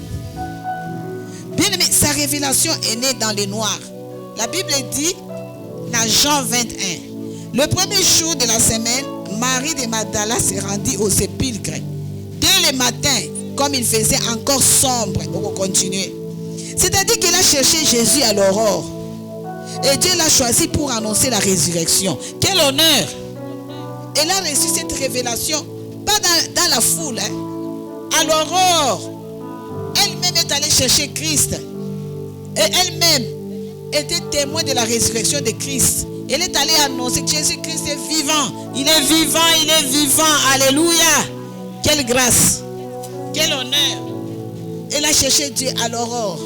Bien aimé, sa révélation est née dans les noirs. La Bible dit, dans Jean 21, le premier jour de la semaine, Marie de Magdala se rendit au sépulcre. Dès le matin, comme il faisait encore sombre, on va continuer. C'est-à-dire qu'elle a cherché Jésus à l'aurore. Et Dieu l'a choisi pour annoncer la résurrection. Quel honneur! Elle a reçu cette révélation, pas dans la foule, à l'aurore. Elle-même est allée chercher Christ. Et elle-même était témoin de la résurrection de Christ. Elle est allée annoncer que Jésus-Christ est vivant. Il est vivant, il est vivant. Alléluia. Quelle grâce. Quel honneur. Elle a cherché Dieu à l'aurore.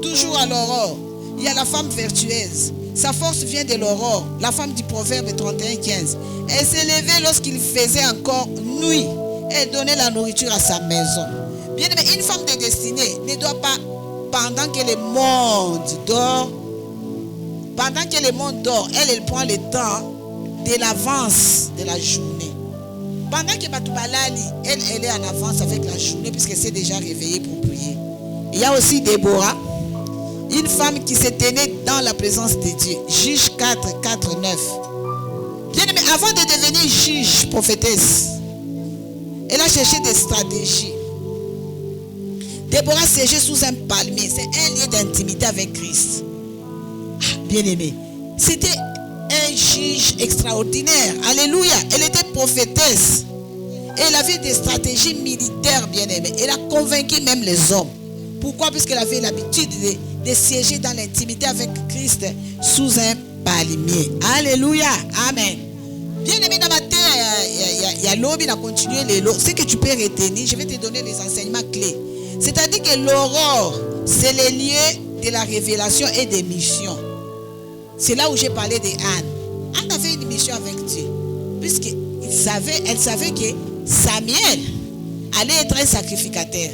Toujours à l'aurore. Il y a la femme vertueuse. Sa force vient de l'aurore. La femme du Proverbe 31:15. Elle s'est levée lorsqu'il faisait encore nuit. Elle donnait la nourriture à sa maison. Bien aimé, une femme de destinée ne doit pas, pendant que le monde dort, elle prend le temps de l'avance de la journée. Pendant que Batubalali, elle est en avance avec la journée puisqu'elle s'est déjà réveillée pour prier. Il y a aussi Déborah, une femme qui s'est tenue dans la présence de Dieu. Juge 4, 9. Bien aimé, avant de devenir juge, prophétesse, elle a cherché des stratégies. Déborah siégeait sous un palmier. C'est un lieu d'intimité avec Christ. Bien aimé. C'était un juge extraordinaire. Alléluia. Elle était prophétesse. Elle avait des stratégies militaires, bien aimé. Elle a convaincu même les hommes. Pourquoi? Puisqu'elle avait l'habitude de siéger dans l'intimité avec Christ sous un palmier. Alléluia. Amen. Bien aimé, dans ma terre, il y a l'objet à continuer les lots. Ce que tu peux retenir, je vais te donner les enseignements clés. C'est-à-dire que l'aurore, c'est le lieu de la révélation et des missions. C'est là où j'ai parlé de Anne. Anne avait une mission avec Dieu. Elle savait que Samuel allait être un sacrificateur.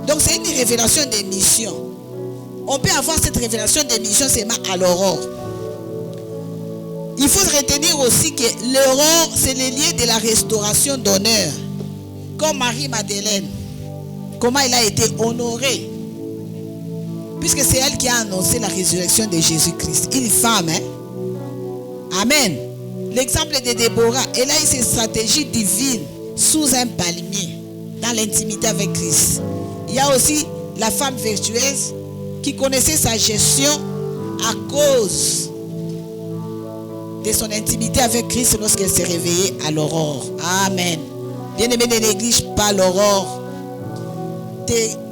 Donc c'est une révélation des missions. On peut avoir cette révélation des missions seulement à l'aurore. Il faut retenir aussi que l'aurore, c'est le lieu de la restauration d'honneur. Comme Marie-Madeleine. Comment elle a été honorée. Puisque c'est elle qui a annoncé la résurrection de Jésus-Christ. Une femme, Amen. L'exemple de Déborah, elle a eu ses stratégies divines sous un palmier, dans l'intimité avec Christ. Il y a aussi la femme vertueuse qui connaissait sa gestion à cause de son intimité avec Christ lorsqu'elle s'est réveillée à l'aurore. Amen. Bien-aimé, ne néglige pas l'aurore.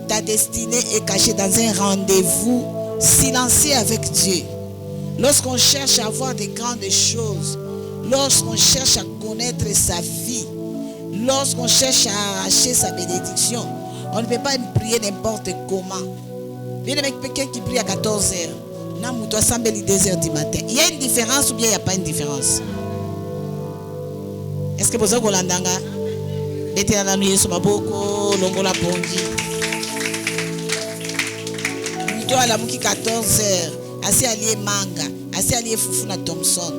Ta destinée est cachée dans un rendez-vous silencieux avec Dieu. Lorsqu'on cherche à voir de grandes choses, lorsqu'on cherche à connaître sa vie, lorsqu'on cherche à arracher sa bénédiction, on ne peut pas prier n'importe comment. Bien avec quelqu'un qui prie à 14h, il doit sembler 2h du matin. Il y a une différence ou bien il n'y a pas une différence? Est-ce que vous avez Golandanga? Mettez la nuit sur ma boko, longola bondi. Plutôt à la mouki 14h, assez allié manga, assez allié foufou na Thompson.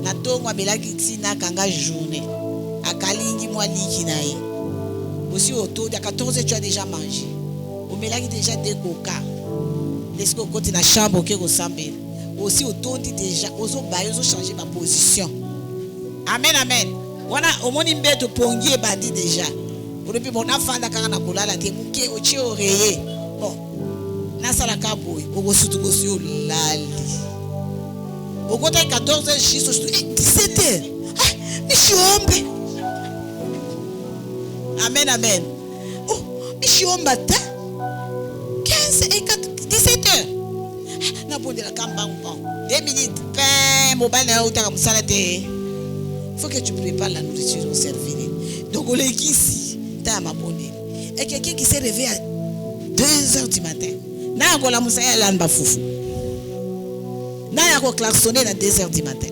Na tongo abelaki tina kanga journée. A kalingi moi liki nae. Aussi autour de 14h tu as déjà mangé. Au melaki déjà des coca. Est-ce que côté la chambre qui ressemble aussi autour dit déjà aux autres changer ma position. Amen amen. Wana omoni mbeto pongier bandi déjà. Depuis mon enfant d'accord na kolala te muke ochi oreye. Bon. Na sala kaboy ogo sutu go sur lali. Ogo ta 14h jiso 17h. Ah, mishiombe. Amen amen. Oh, mishiomba ta 15 et 17h. Na bonde la kamba bon. 2 minutes. Ben mobile na utaka musala te. Faut que tu prépares la nourriture au servir. Donc on est ici, t'as ma bonne. Et quelqu'un qui s'est réveillé à 2h du matin. Na ko la musaya la nba fufu. Na ya ko klaxonner à 2h du matin.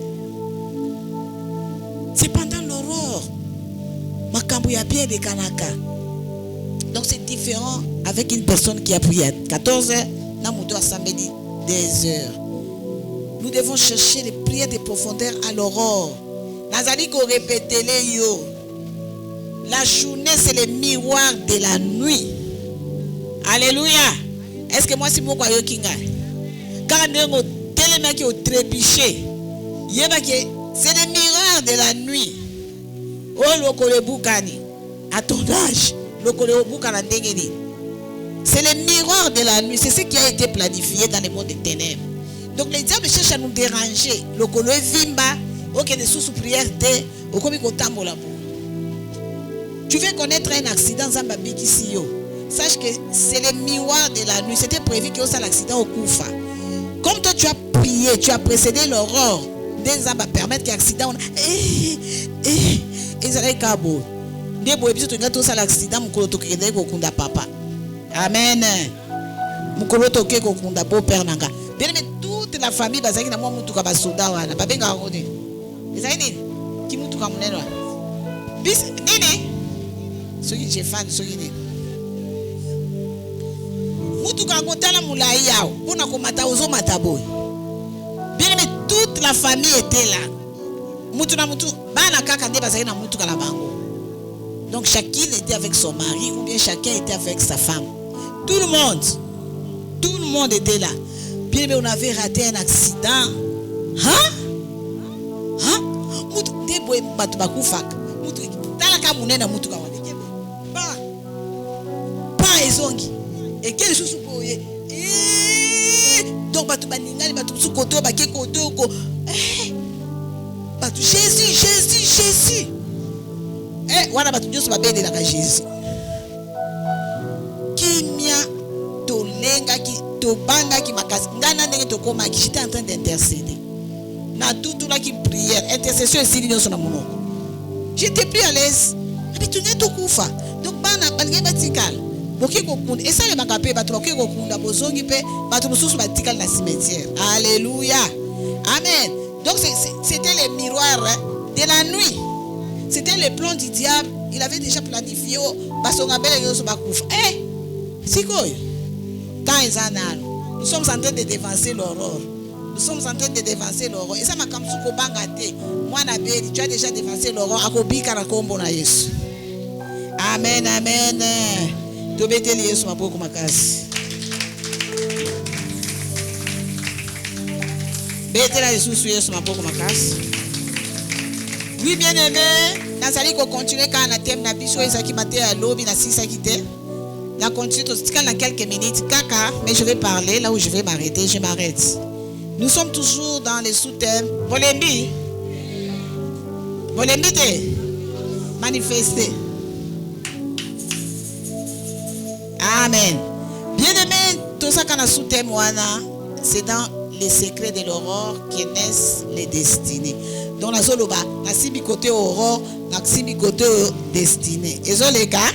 C'est pendant l'aurore. Makambu ya bien de kanaka. Donc c'est différent avec une personne qui a prié à 14h, na muto a samedi 2h. Nous devons chercher les prières de profondeur à l'aurore. Nazali ko répéter les yo. La journée c'est le miroir de la nuit. Alléluia. Est-ce que moi si moi yo kinga? Quand on tellement qui au trépiché. Yeba que c'est le miroir de la nuit. Oh lokole bukani. À ton âge, lokole bukana ndengeni. C'est le miroir de la nuit, c'est ce qui a été planifié dans le monde des ténèbres. Donc les diables cherchent à nous déranger. Lokole vimba. Ok, des sous-prières, tu veux connaître un accident, sache que c'est le miroir de la nuit. C'était prévu qu'il y ait un accident au Koufa. Comme toi, tu as prié, tu as précédé l'aurore. Des hommes permettre qu'il y ait un accident. Amen. Bien aimé, toute la famille, Zaini, qui m'a tout comme bis nini, soki jefan soki nini. Mutu kakotala mulai yao, pona komata ozo mataboy. Bien aimé, toute la famille était là. Mutu na mutu, bana kaka nde bazali na mutu kala bango. Donc chacune était avec son mari ou bien chacun était avec sa femme. Tout le monde était là. Bien aimé, on avait raté un accident. Hein? Boy batu bakufak mutu talaka munena mutu kawadeke ba ezongi et quel sous boye donc batu baningani batu sous koto ba ke koto ko batu Jésus wana batu nyoso babende la Jésus kimia tolenga ki tobanga ki makasi ngana ndenge tokoma ki j'étais en train d'intercéder. Na tout la qui prière, intercession ici dans son amour. J'étais plus à l'aise. Mais tu n'es tout koufa. Donc bana balge batikal. Boki kokunda. Et ça les makapé batoke kokunda bozongi pe batomususu batikal na cimetière. Alléluia. Amen. Donc c'était le miroir de la nuit. C'était le plan du diable. Il avait déjà planifié basonga bele yoso bakufa. C'est quoi? Quand ils en ont, nous sommes en train de dévancer l'aurore. Nous sommes en train de dévancer l'aurore. Et ça m'a comme sous bangate. Moi Nabeli, tu as déjà dévancé l'aurore. Akobika na kombo na Yesu. Amen, amen. Tobete li Yesu maboko makasi. Bete la Yesu sur Yesu maboko makasi. Oui, bien aimé. Nazali ko continuer quand na thème na biso ezaki maté à lobi na sisa kité. La continue dans quelques minutes kaka, mais je vais parler là où je vais m'arrêter, je m'arrête. Nous sommes toujours dans les sous-thèmes. Volembi te manifester. Amen. Bien-aimé, tout ça qu'on a sous-thème wana, c'est dans les secrets de l'aurore qui naissent les destinées. Donc la zoloba, la sibi côté aurore, la sibi côté destinée. Et ça les gars,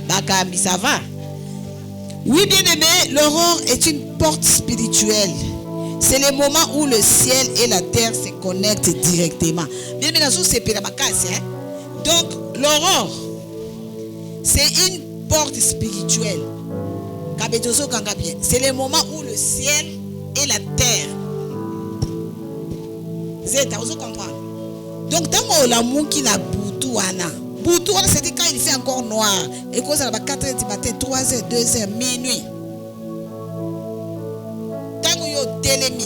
bakami ça va. Oui, bien-aimé, l'aurore est une porte spirituelle. C'est le moment où le ciel et la terre se connectent directement. Bien, donc, l'aurore, c'est une porte spirituelle. C'est le moment où le ciel et la terre. Vous comprenez? Donc, dans l'amour qui n'a boutouana, boutouana, c'est quand il fait encore noir. Et quand ça va 4h du matin, 3h, 2h, minuit. telemi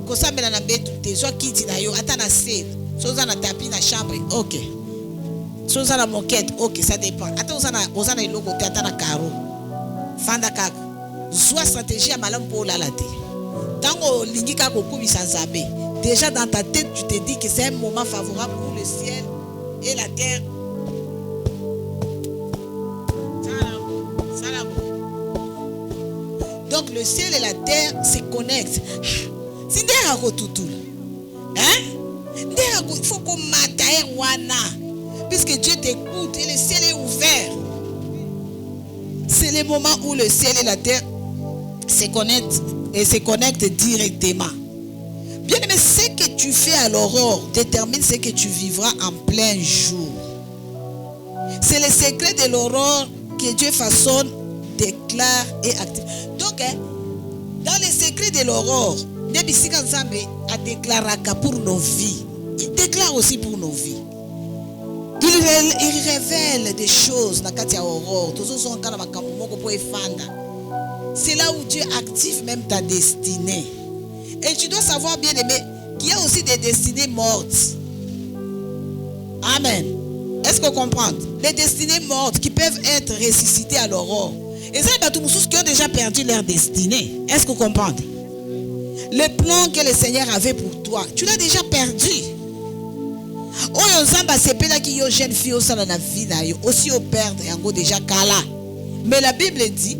kosambela na mbetu te soit kiti na yo ata na se soza na tapis na chambre OK soza na moquette OK ça dépend ata oza na iloko te ata na carreau fanda kaka zwa stratégie ya malamu mpo olala te tango olingi kaka kokubisa nzambe déjà dans ta tête tu te dis que c'est un moment favorable pour le ciel et la terre. Donc le ciel et la terre se connectent. Si ndera ko tutula. Ndera ko il faut qu'on matae wana. Puisque Dieu t'écoute et le ciel est ouvert. C'est le moment où le ciel et la terre se connectent directement. Bien aimé, ce que tu fais à l'aurore détermine ce que tu vivras en plein jour. C'est le secret de l'aurore que Dieu façonne, déclare et active. Donc, dans les secrets de l'aurore, Nebisika Nzambe a déclaré pour nos vies. Il déclare aussi pour nos vies. Il révèle des choses dans la aurore. C'est là où Dieu active même ta destinée. Et tu dois savoir, bien aimé, qu'il y a aussi des destinées mortes. Amen. Est-ce que vous comprenez? Les destinées mortes qui peuvent être ressuscitées à l'aurore. Et ça, il y a tous qui ont déjà perdu leur destinée. Est-ce que vous comprenez? Le plan que le Seigneur avait pour toi, tu l'as déjà perdu. Jeune fille aussi au perdre et déjà kala. Mais la Bible dit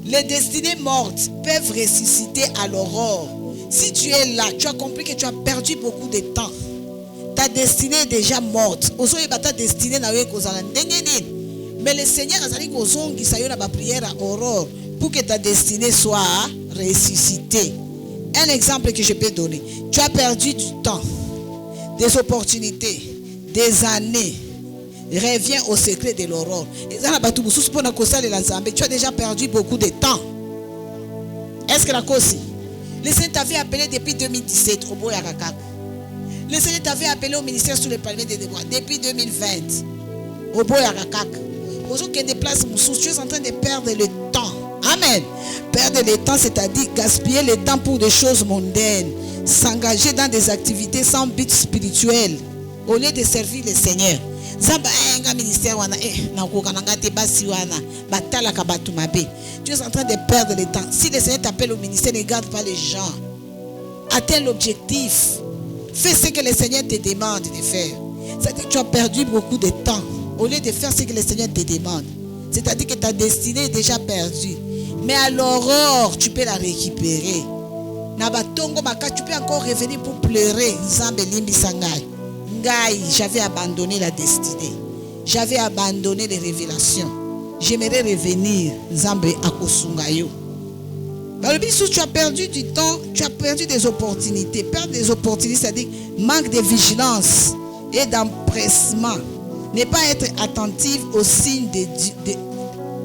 les destinées mortes peuvent ressusciter à l'aurore. Si tu es là, tu as compris que tu as perdu beaucoup de temps. Ta destinée est déjà morte. Ta destinée mais le Seigneur a dit que prière à aurore pour que ta destinée soit ressuscitée. Un exemple que je peux donner. Tu as perdu du temps, des opportunités, des années. Reviens au secret de l'aurore. Tu as déjà perdu beaucoup de temps. Est-ce que la cause? Le Seigneur t'avait appelé depuis 2017 au Boyakakak. Le Seigneur t'avait appelé au ministère sur le palmier des débois depuis 2020 au Boyakakak. Aujourd'hui, tu es en train de perdre le temps. Amen. Perdre le temps, c'est-à-dire gaspiller le temps pour des choses mondaines, s'engager dans des activités sans but spirituel au lieu de servir le Seigneur. Tu es en train de perdre le temps. Si le Seigneur t'appelle au ministère, ne garde pas les gens. Atteins l'objectif. Fais ce que le Seigneur te demande de faire. C'est-à-dire que tu as perdu beaucoup de temps au lieu de faire ce que le Seigneur te demande. C'est-à-dire que ta destinée est déjà perdue. Mais à l'aurore, tu peux la récupérer. Tu peux encore revenir pour pleurer. J'avais abandonné la destinée. J'avais abandonné les révélations. J'aimerais revenir. Nzambe akosungayo. Tu as perdu du temps, tu as perdu des opportunités. Perdre des opportunités, c'est-à-dire manque de vigilance et d'empressement. Ne pas être attentif aux signes de Dieu.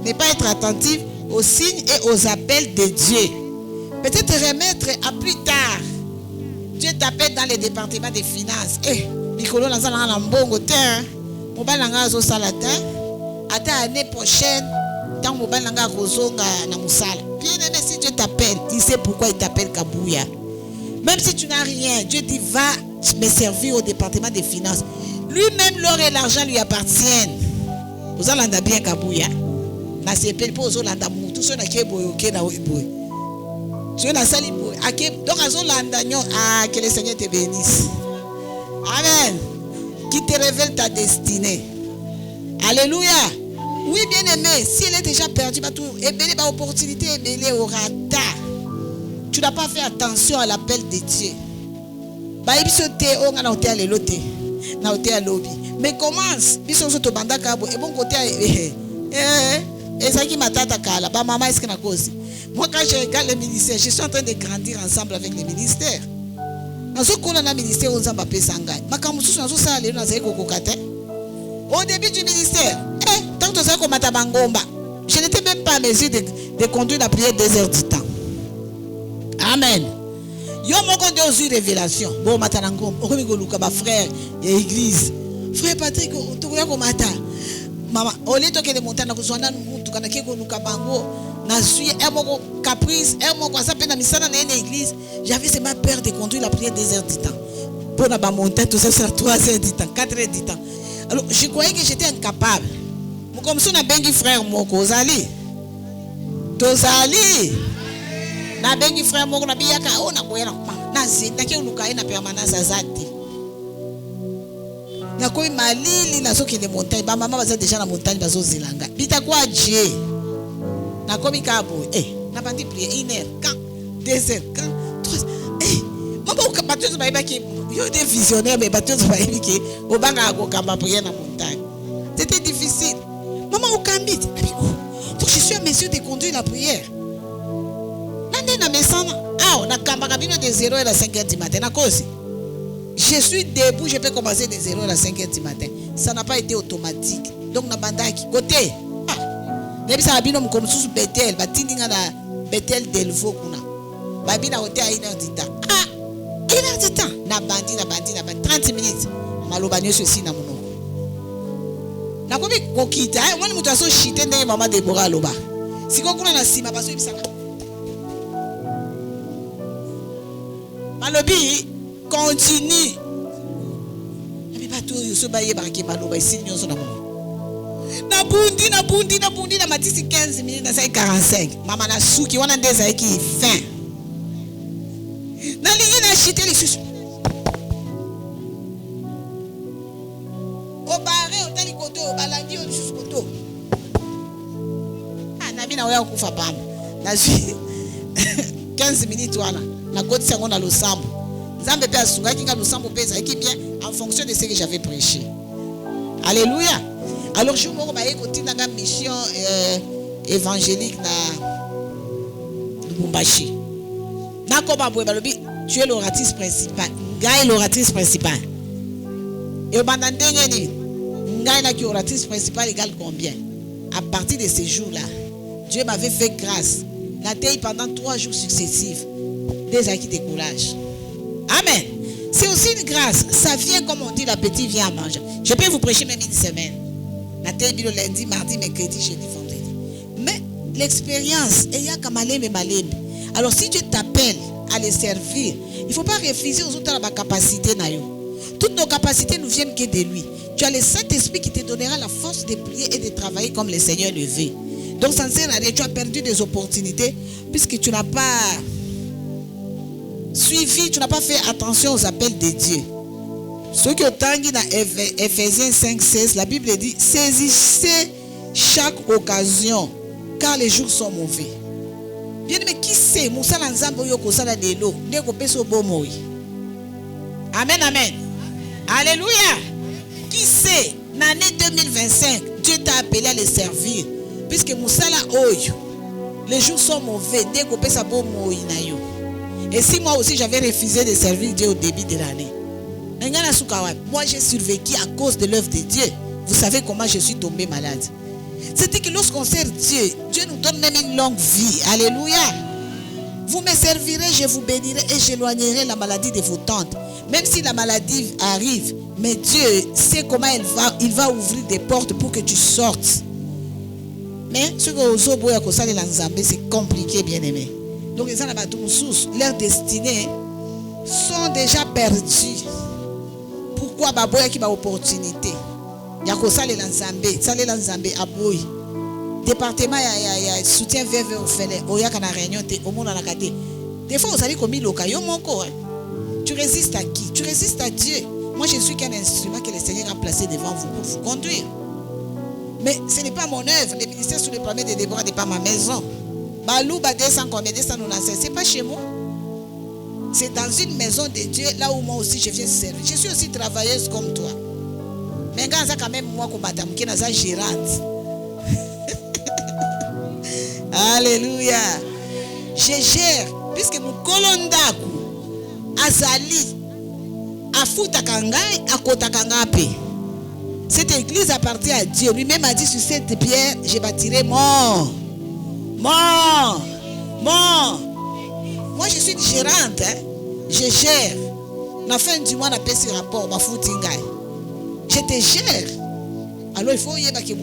Ne pas être attentif aux signes et aux appels de Dieu. Peut-être remettre à plus tard. Dieu t'appelle dans les départements des finances. Mikolo nazala na mbongo te. Mobile nanga zo salata. Ata année prochaine, tant mobile nanga kozonga na musala. Bien aimé, si Dieu t'appelle, il sait pourquoi il t'appelle Kabouya. Même si tu n'as rien, Dieu dit va me servir au département des finances. Lui-même, l'or et l'argent lui appartiennent. Vous allez bien Kabouya. Na sepel po zo landa mutu so na keboyo ke na oiboy. Tu na sali boy. Donc azo landa nyo que le Seigneur te bénisse. Amen. Qui te révèle ta destinée. Alléluia. Oui, bien aimé, si elle est déjà perdue, opportunité est au radar. Tu n'as pas fait attention à l'appel de Dieu. Mais commence. Moi, quand je regarde le ministère, je suis en train de grandir ensemble avec le ministère. Au début du ministère, tant que je n'étais même pas à mesure de conduire la prière 2 heures du temps. Amen. Yo moko de ozu révélation. Bon matanangom, okomikoluka ba frère et église. Frère Patrick, tokoya ko mata. Mama, ole to ke de montana ko zwana mutu kana ke ko luka bango Nazui un caprice, un mot ça peine misana na une église. J'avais seulement peur de conduire la prière 2 heures du temps. Pour na ba monter tout ça sur 3 heures du temps, 4 heures du temps. Alors je croyais que j'étais incapable. Comme si on a bengi frère moko ozali. Tozali. Na bengi frère moko na biyaka ona boyana na zinda ke uluka ina permanence azati. Na koi malili na soki les montagnes ba mama baza déjà na montagne bazo zilanga. Bita kwa Dieu. Na komi kabo na bandi prier 1 heure, quand 2 heures, quand 3 mama uka batozo ba ibaki yo des visionnaires mais batozo ba ibiki obanga ko kamba prier na montagne. C'était difficile. Maman au Cambit. Donc je suis à mesure de conduire la prière. On a de 0 à 5 heures du matin. Je suis debout, je peux commencer de 0 à 5 heures du matin. Ça n'a pas été automatique. Donc na bandaki côté. Même ça abino comme sous Bethel, batindinga na Bethel Delvaux kuna. Babina hotel à 1 heure du temps. 1 heure du temps. Na bandi 30 minutes. Malobanyo ceci na mono. Na komi kokita mwani mutu aso shite ndenge mama Deborah loba siko kuna na sima baso ibisaka malobi continue abi bato yoso baye baraki maloba isini nyonso na mono na bundi na matisi 15 minutes na sai 45 mama na suki wana ndeza eki fin na lingi na shite les sus balandi on juste koto nabi na oya kufa pam na 15 minutes wana na koti sango na losambo nzambe pe asunga kinga losambo pesa eki bien en fonction de ce que j'avais prêché. Alléluia. Alors je moko ba ekoti na mission évangélique na Lubumbashi na ko ba boye balobi tu es l'oratrice principale ngai l'oratrice principale et banda ndenge ni qui oratrice principale égale combien? À partir de ces jours-là, Dieu m'avait fait grâce. Nathalie pendant 3 jours successifs. Des acquis de courage. Amen. C'est aussi une grâce. Ça vient comme on dit, l'appétit vient à manger. Je peux vous prêcher même une semaine. Nathalie le lundi, mardi, mercredi, jeudi, vendredi. Mais l'expérience, il y a comme malem et malem. Alors si Dieu t'appelle à les servir, il ne faut pas refuser aux autres la capacité. Toutes nos capacités ne viennent que de lui. Tu as le Saint-Esprit qui te donnera la force de prier et de travailler comme le Seigneur le veut. Donc ça ne sert à rien. Tu as perdu des opportunités puisque tu n'as pas suivi, tu n'as pas fait attention aux appels de Dieu. Ce qui est tangi dans Ephésiens 5:16, la Bible dit saisissez chaque occasion car les jours sont mauvais. Bien mais qui sait Moussa Lanzambo yoko sala de l'eau, neko peso bomoy. Amen, amen. Alléluia. Qui sait, l'année 2025, Dieu t'a appelé à les servir. Puisque Moussala Oyo, les jours sont mauvais. Et si moi aussi j'avais refusé de servir Dieu au début de l'année, moi j'ai survécu à cause de l'œuvre de Dieu. Vous savez comment je suis tombé malade. C'était que lorsqu'on sert Dieu, Dieu nous donne même une longue vie. Alléluia. Vous me servirez, je vous bénirai et j'éloignerai la maladie de vos tentes. Même si la maladie arrive, mais Dieu sait comment il va ouvrir des portes pour que tu sortes. Mais ce que c'est compliqué, bien aimé. Donc les gens leurs destinées sont déjà perdues. Pourquoi baboya qui a opportunité? Yakosa les lanzambé, ça les lanzambé aboy. Département ya soutien veuve orphelin, oya kana réunion te au monde na kate. Des fois vous allez comme loka yo moko. Tu résistes à qui? Tu résistes à Dieu. Moi je suis qu'un instrument que le Seigneur a placé devant vous pour vous conduire. Mais ce n'est pas mon œuvre. Le ministère sous le premier de Déborah n'est pas ma maison. Balou ba descend comme descend nous lancer. C'est pas chez moi. C'est dans une maison de Dieu là où moi aussi je viens servir. Je suis aussi travailleuse comme toi. Mais quand même moi comme madame qui est gérante. Alléluia. Je gère puisque mon kolondaku azali afuta kangai akota kangape. Cette église appartient à Dieu. Lui-même a dit sur cette pierre, je bâtirai mon. Moi je suis une gérante, hein? Je gère. La fin du mois, on a fait ce rapport, ma foutingai. Je te gère. Alors il faut y avoir que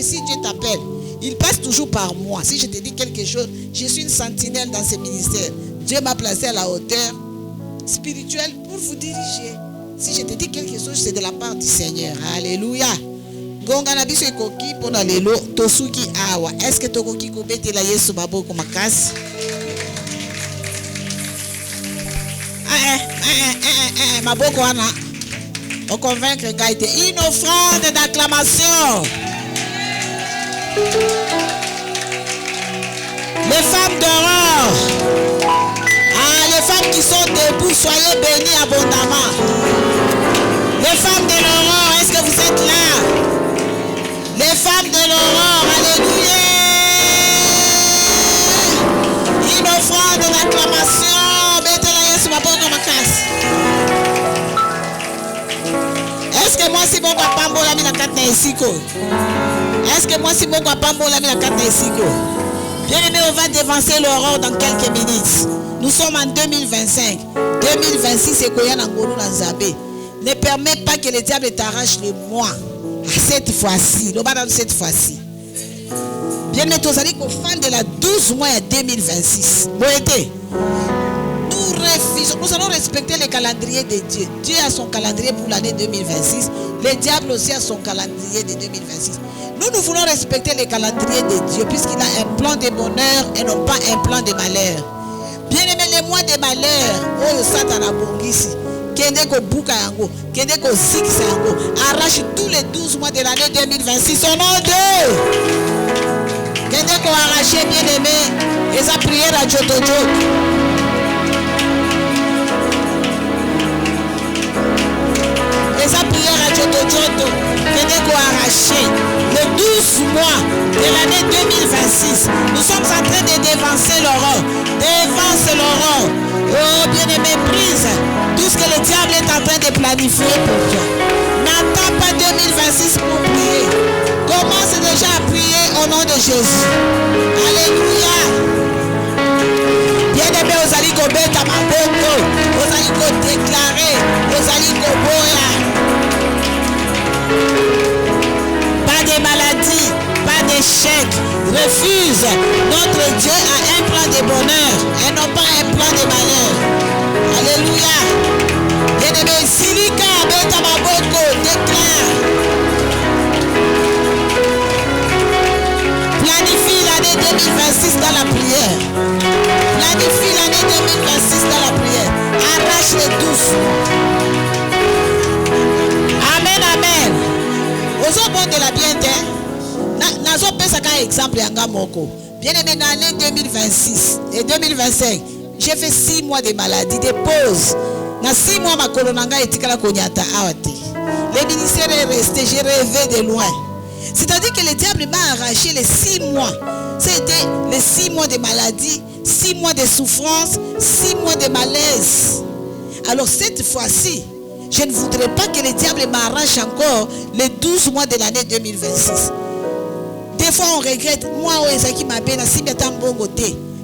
si Dieu t'appelle, Il passe toujours par moi. Si je te dis quelque chose, je suis une sentinelle dans ce ministère. Dieu m'a placé à la hauteur spirituelle pour vous diriger. Si je te dis quelque chose, c'est de la part du Seigneur. Alléluia. Gonga na biso ekoki pona lelo tosuki awa. Est-ce que tokoki kobetela Yesu maboko makasi? Maboko wana. On convaincre Gaïté. Une offrande d'acclamation. Les femmes d'Aurore. Les femmes qui sont debout, soyez bénies abondamment. Les femmes de l'Aurore, est-ce que vous êtes là? Les femmes de l'Aurore, alléluia. Une offrande d'acclamation. Mettez-la Yesu maboko makasi. Est-ce que moi si mon papa mbola mina kata esiko? Est-ce que moi si mon papa mbola mina kata esiko? Bien aimé, on va dévancer l'aurore dans quelques minutes. Nous sommes en 2025. 2026 c'est Koya Nangolo Nzambe. Ne permets pas que le diable t'arrache les mois. Cette fois-ci, cette fois-ci. Bien aimé, tous allez qu'au fin de la 12 mois à 2026. Bon été. Nous allons respecter le calendrier de Dieu. Dieu a son calendrier pour l'année 2026. Le diable aussi a son calendrier de 2026. Nous voulons respecter le calendrier de Dieu puisqu'il a un plan de bonheur et non pas un plan de malheur. Bien aimé, les mois de malheur, oh Satan a bongisi. Kende ko buka yango, kende ko sikisa yango. Arrache tous les 12 mois de l'année 2026 au nom de kende ko arracher, bien aimé, et sa prière à Jotojo. Et sa prière à Jotojo, kende ko arracher les 12 mois de l'année 2026. Nous sommes en train de dévancer l'aurore. Dévance l'aurore. Oh bien-aimé, brise tout ce que le diable est en train de planifier pour toi. N'attends pas 2026 pour prier. Commence déjà à prier au nom de Jésus. Alléluia. Bien-aimé, aux aligos bêta maboko, aux aligos déclarés, aux aligos boya. Pas de maladie, pas d'échec. Refuse. Notre Dieu a un plan de bonheur et non pas un plan de malheur. Alléluia. Bien-aimé, Silika beta maboko déclare. Planifie l'année 2026 dans la prière. Planifie l'année 2026 dans la prière. Arrache les 12. Amen, amen. Aux hommes de la bienté. Nazo pesa ka exemple yanga moko. Bien aimé, dans l'année 2026 et 2025, j'ai fait 6 mois de maladie, de pause. Dans 6 mois, ma colonanga etikala konyata awate. Le ministère est resté, j'ai rêvé de loin. C'est-à-dire que le diable m'a arraché les 6 mois. C'était les 6 mois de maladie, 6 mois de souffrance, 6 mois de malaise. Alors cette fois-ci, je ne voudrais pas que le diable m'arrache encore les 12 mois de l'année 2026. Des fois on regrette, moi qui m'appelle,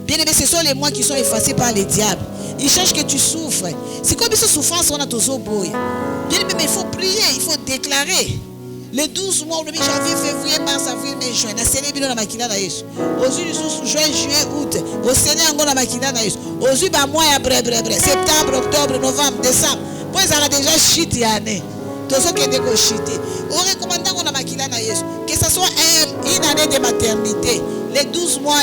bien aimé, ce sont les mois qui sont effacés par le diable. Il cherche que tu souffres. C'est comme cette souffrance, on a tous au boy. Bien aimé, mais il faut prier, il faut déclarer. Les 12 mois, le janvier, février, mars, avril, mai, juin, na célébrer la makina na Yesu. Aujourd'hui, juin, juillet, août, au Seigneur, on a makina na Yesu. Aujourd'hui, bah moi, septembre, octobre, novembre, décembre. Pour ça, on a déjà shit l'année. Tout ce qui est déco shité. On recommande qu'on a makina na Yesu. Que ce soit une année de maternité. Les 12 mois,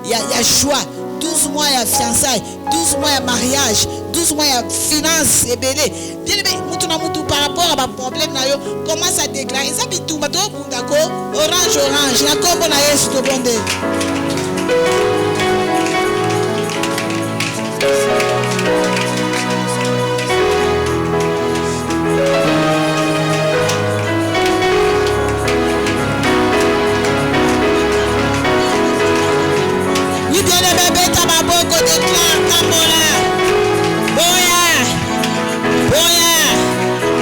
il y a choix. 12 mois, il y a fiançailles. 12 mois, il y a mariage. 12 mois, il y a finances et belé. Bien aimé, par rapport à ma problème, commence à déclarer. Ça dit tout, d'accord? Orange, orange. La combo na Yesu to bonde. Oui, bien aimé, bêta ma boko déclare Kambola. Boya. Boya.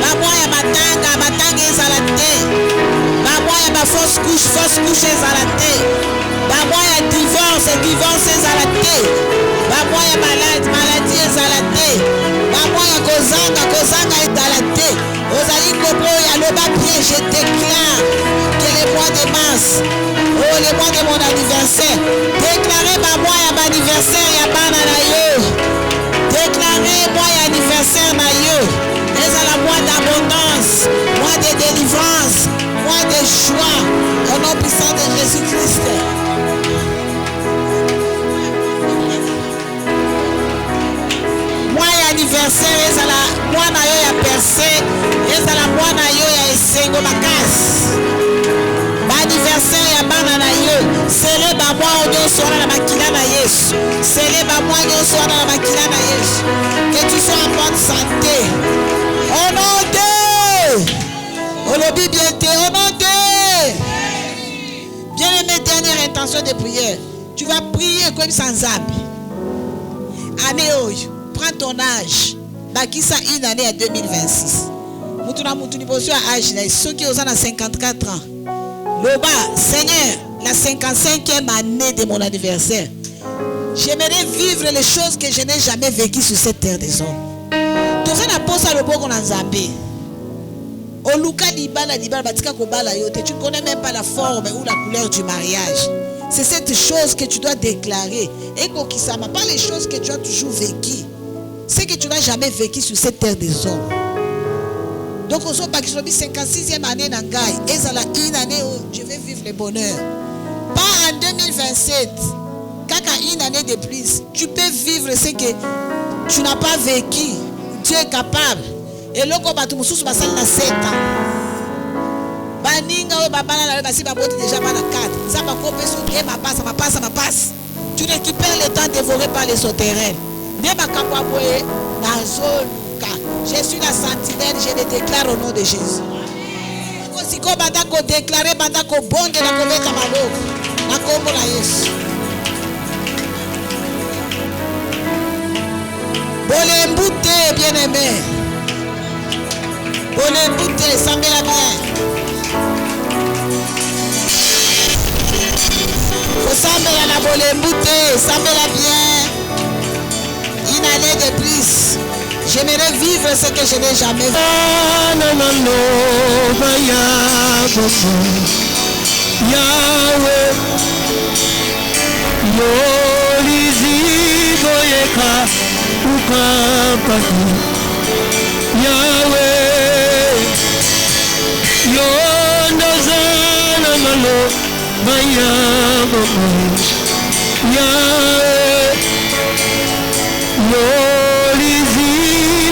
Baboya batanga ezalate. Baboya ba fausse couche ezalate. Baboya divorce ezalate. Baboya maladie ezalate. Baboya kozanga ezalate. Ozali koboya loba bien, je déclare que les mois de mars, oh le mois de mon anniversaire. Déclarez ma mois à mon anniversaire ya bana na yo. Déclarez moi anniversaire na yo. C'est la mois d'abondance, mois de délivrance, mois de joie. Au nom puissant de Jésus-Christ. Mois anniversaire, c'est la mois na yo ya percé, c'est la mois na yo ya esengo makasi. Anniversaire ya bana na yo, célèbre moi nyonso wana na makila na Yesu. Célèbre moi nyonso wana na makila na Yesu. Que tu sois en bonne santé. Au nom de Olobi bienté, au nom de bien-aimé, dernière intention de prière. Tu vas prier comme sans âme. Année oyo, prends ton âge. Bakisa une année à 2026. Mutuna mutuni boso à âge na ceux qui ont 54 ans. Loba, Seigneur, la 55e année de mon anniversaire, j'aimerais vivre les choses que je n'ai jamais vécues sur cette terre des hommes. Tout ça n'a pas ça le bon qu'on a zambé. Au Luka Dibala Batika Kobala Yote, tu ne connais même pas la forme ou la couleur du mariage. C'est cette chose que tu dois déclarer. Et Kokisama, pas les choses que tu as toujours vécues. C'est que tu n'as jamais vécu sur cette terre des hommes. Donc, on soit 56e année Nangai. Et ça une année où je vais vivre le bonheur. Pas en 2027. Kaka une année de plus. Tu peux vivre ce que tu n'as pas vécu. Dieu est capable. Et là, quand tu me soucies, tu 7 ans. Baninga ou babana la basi baboti déjà pas la 4. Ça va couper sur qui ma passe. Tu récupères le temps dévoré par les souterrains. Bien ma kapaboué na zone. Je suis la sentinelle, je le déclare au nom de Jésus. Si ko banda ko déclarer banda ko bonde na ko beta maloko na kombo na Yesu. Bolembute bien-aimé. Bolembute sambela bien. Faut sambela na bolembute, sambela bien. Une année de plus. J'aimerais vivre ce que je n'ai jamais vu. Yahweh, Yolizi Goyeka Ukapaki. Yahweh, Yondazana Malo Bayabomo. Yahweh, Yolizi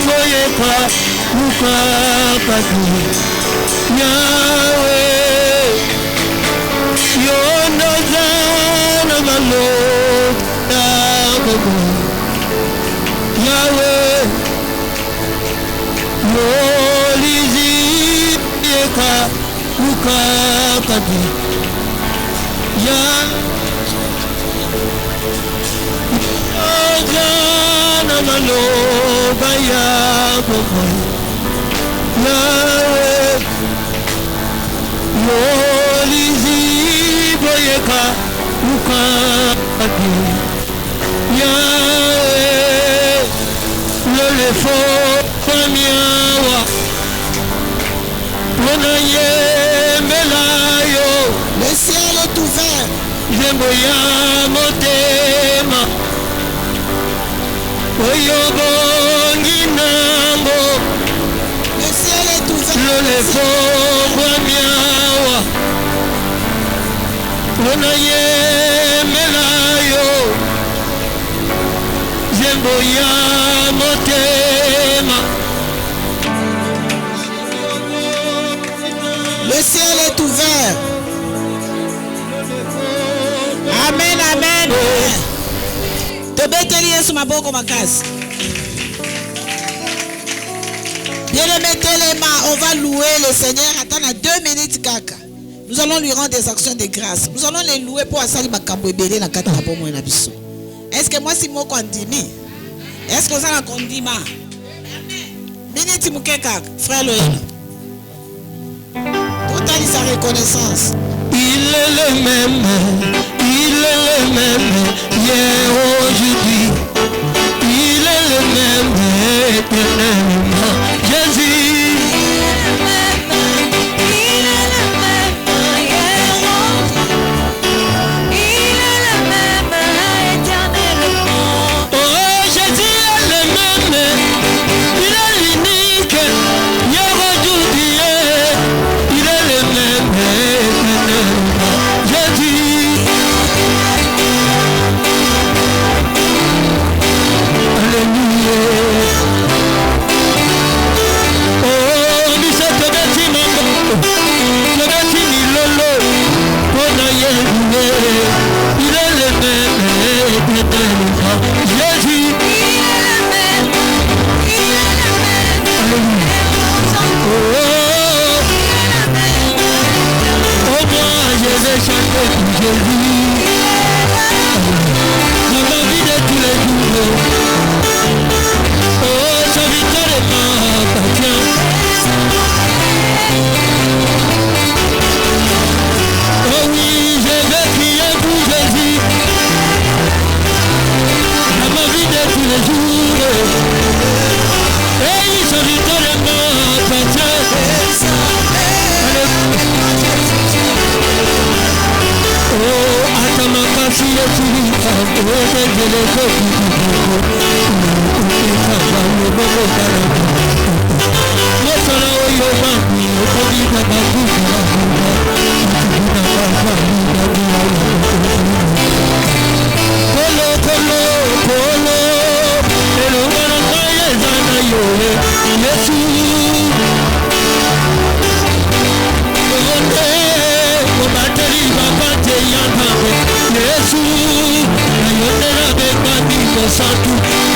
Goyeka Ukapaki. Yahweh, Yondazana Malo Bayabomo. Yahweh, Yolizi Goyeka Ukapaki. Yondazana Malo Bayabomo. Yahweh, Yolizi Goyeka Ukapaki. Yahweh, le faux Famiawa Monaye Melayo. Le ciel est ouvert. Zemboya Motema Oyobongi Nambo. Le ciel est ouvert. Le faux Famiawa Monaye Melayo. Zemboya Motema. Le ciel est ouvert. Amen, amen. Tobeteli Yesu maboko makasi. Bien-aimé, Téléma, on va louer le Seigneur. Attends à 2 minutes kaka. Nous allons lui rendre des actions de grâce. Nous allons les louer pour asali makambo ebele na kata na bomo na biso. Est-ce que moi si moi kondimi? Est-ce que ça la kondima? Minute mukeka, frère Loïna. Total sa reconnaissance. Il est le même, hier, aujourd'hui. Il est le même, éternellement. Jésus. Santo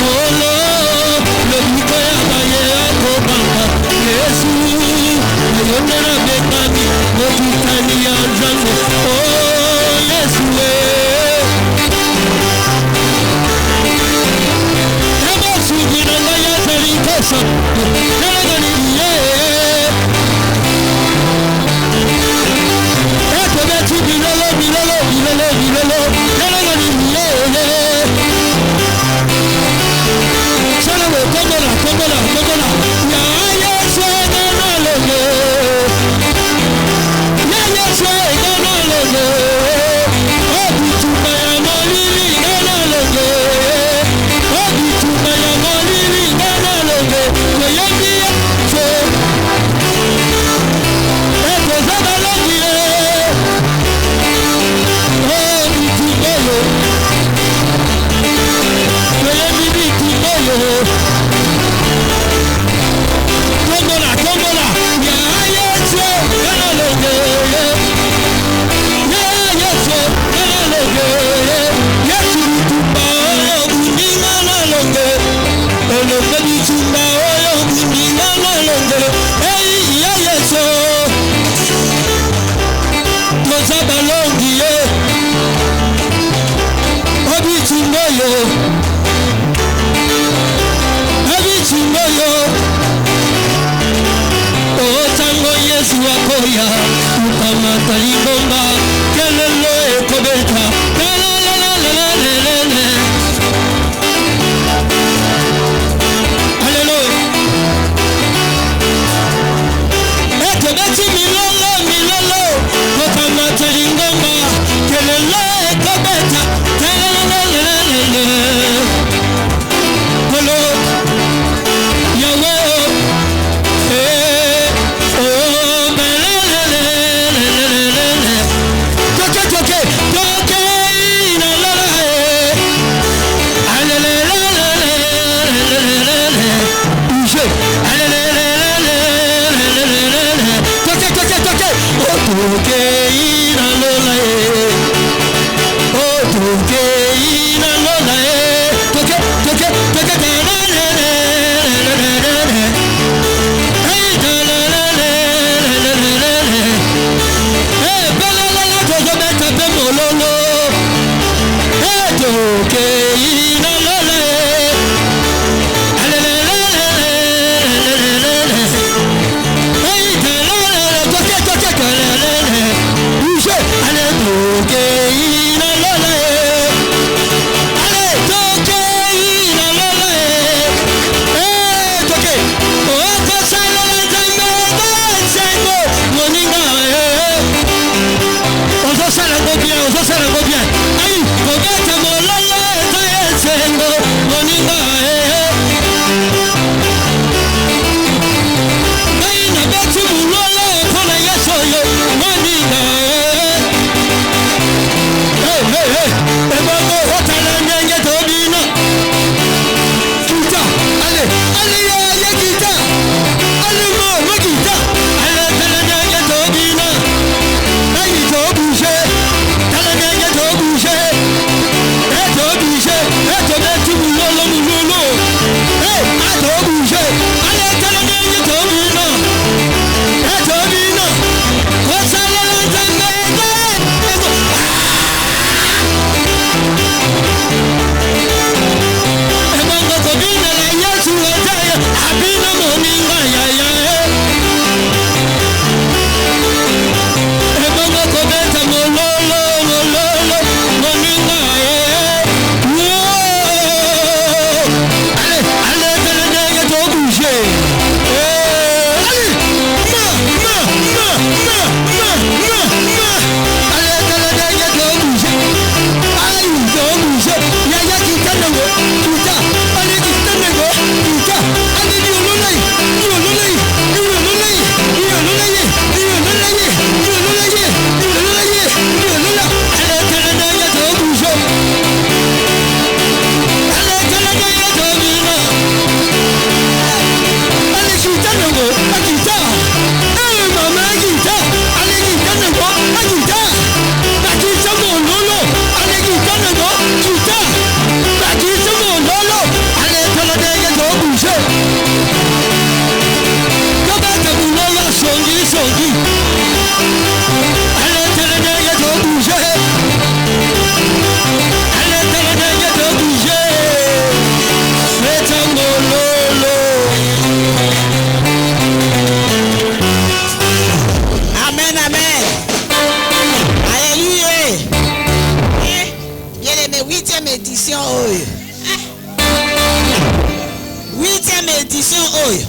oyo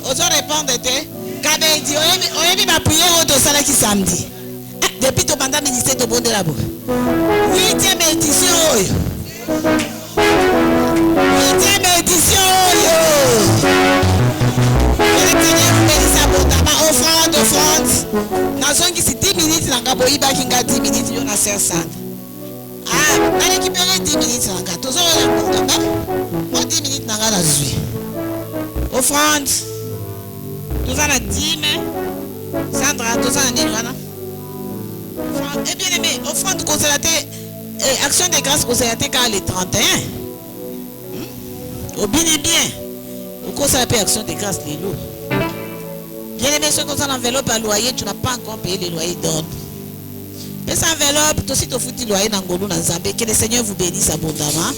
ozo répondre te kabedi oyebi ba prière oyo tosalaki samedi depuis tobanda ministère tobondela bo 8e édition oyo 8e édition oyo offrande nazongisi 10 minutes nanga boyibaki nga 10 minutes yo na ser sana narécupéré 10 minutes nanga tozoyola mbonganga mo 10 minutes nanga nazwi offrande toza na dîme Sandra toza na nini wana et bien aimé offrande kozala te action de grâce kozala te ka le 31 obini bien okosala pe action de grâce lelo. Bien aimé, ceux qui ont l'enveloppe à loyer, tu n'as pas encore payé le loyer d'ordre. Mais cette enveloppe, aussi tu foutu loyer dans Ngolou, dans Zambé, que le Seigneur vous bénisse abondamment.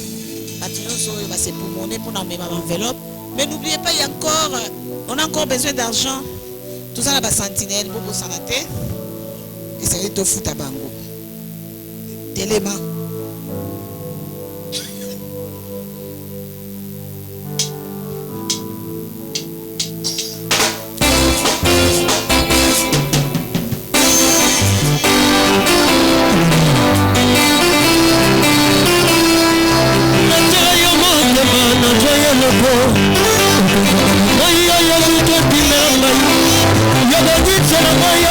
C'est pour monnaie, pour nommer ma enveloppe. Mais n'oubliez pas, on a encore besoin d'argent. Tout ça, la sentinelle, beaucoup s'en a été. Et ça va être foutu à Bango. Téléma. Yo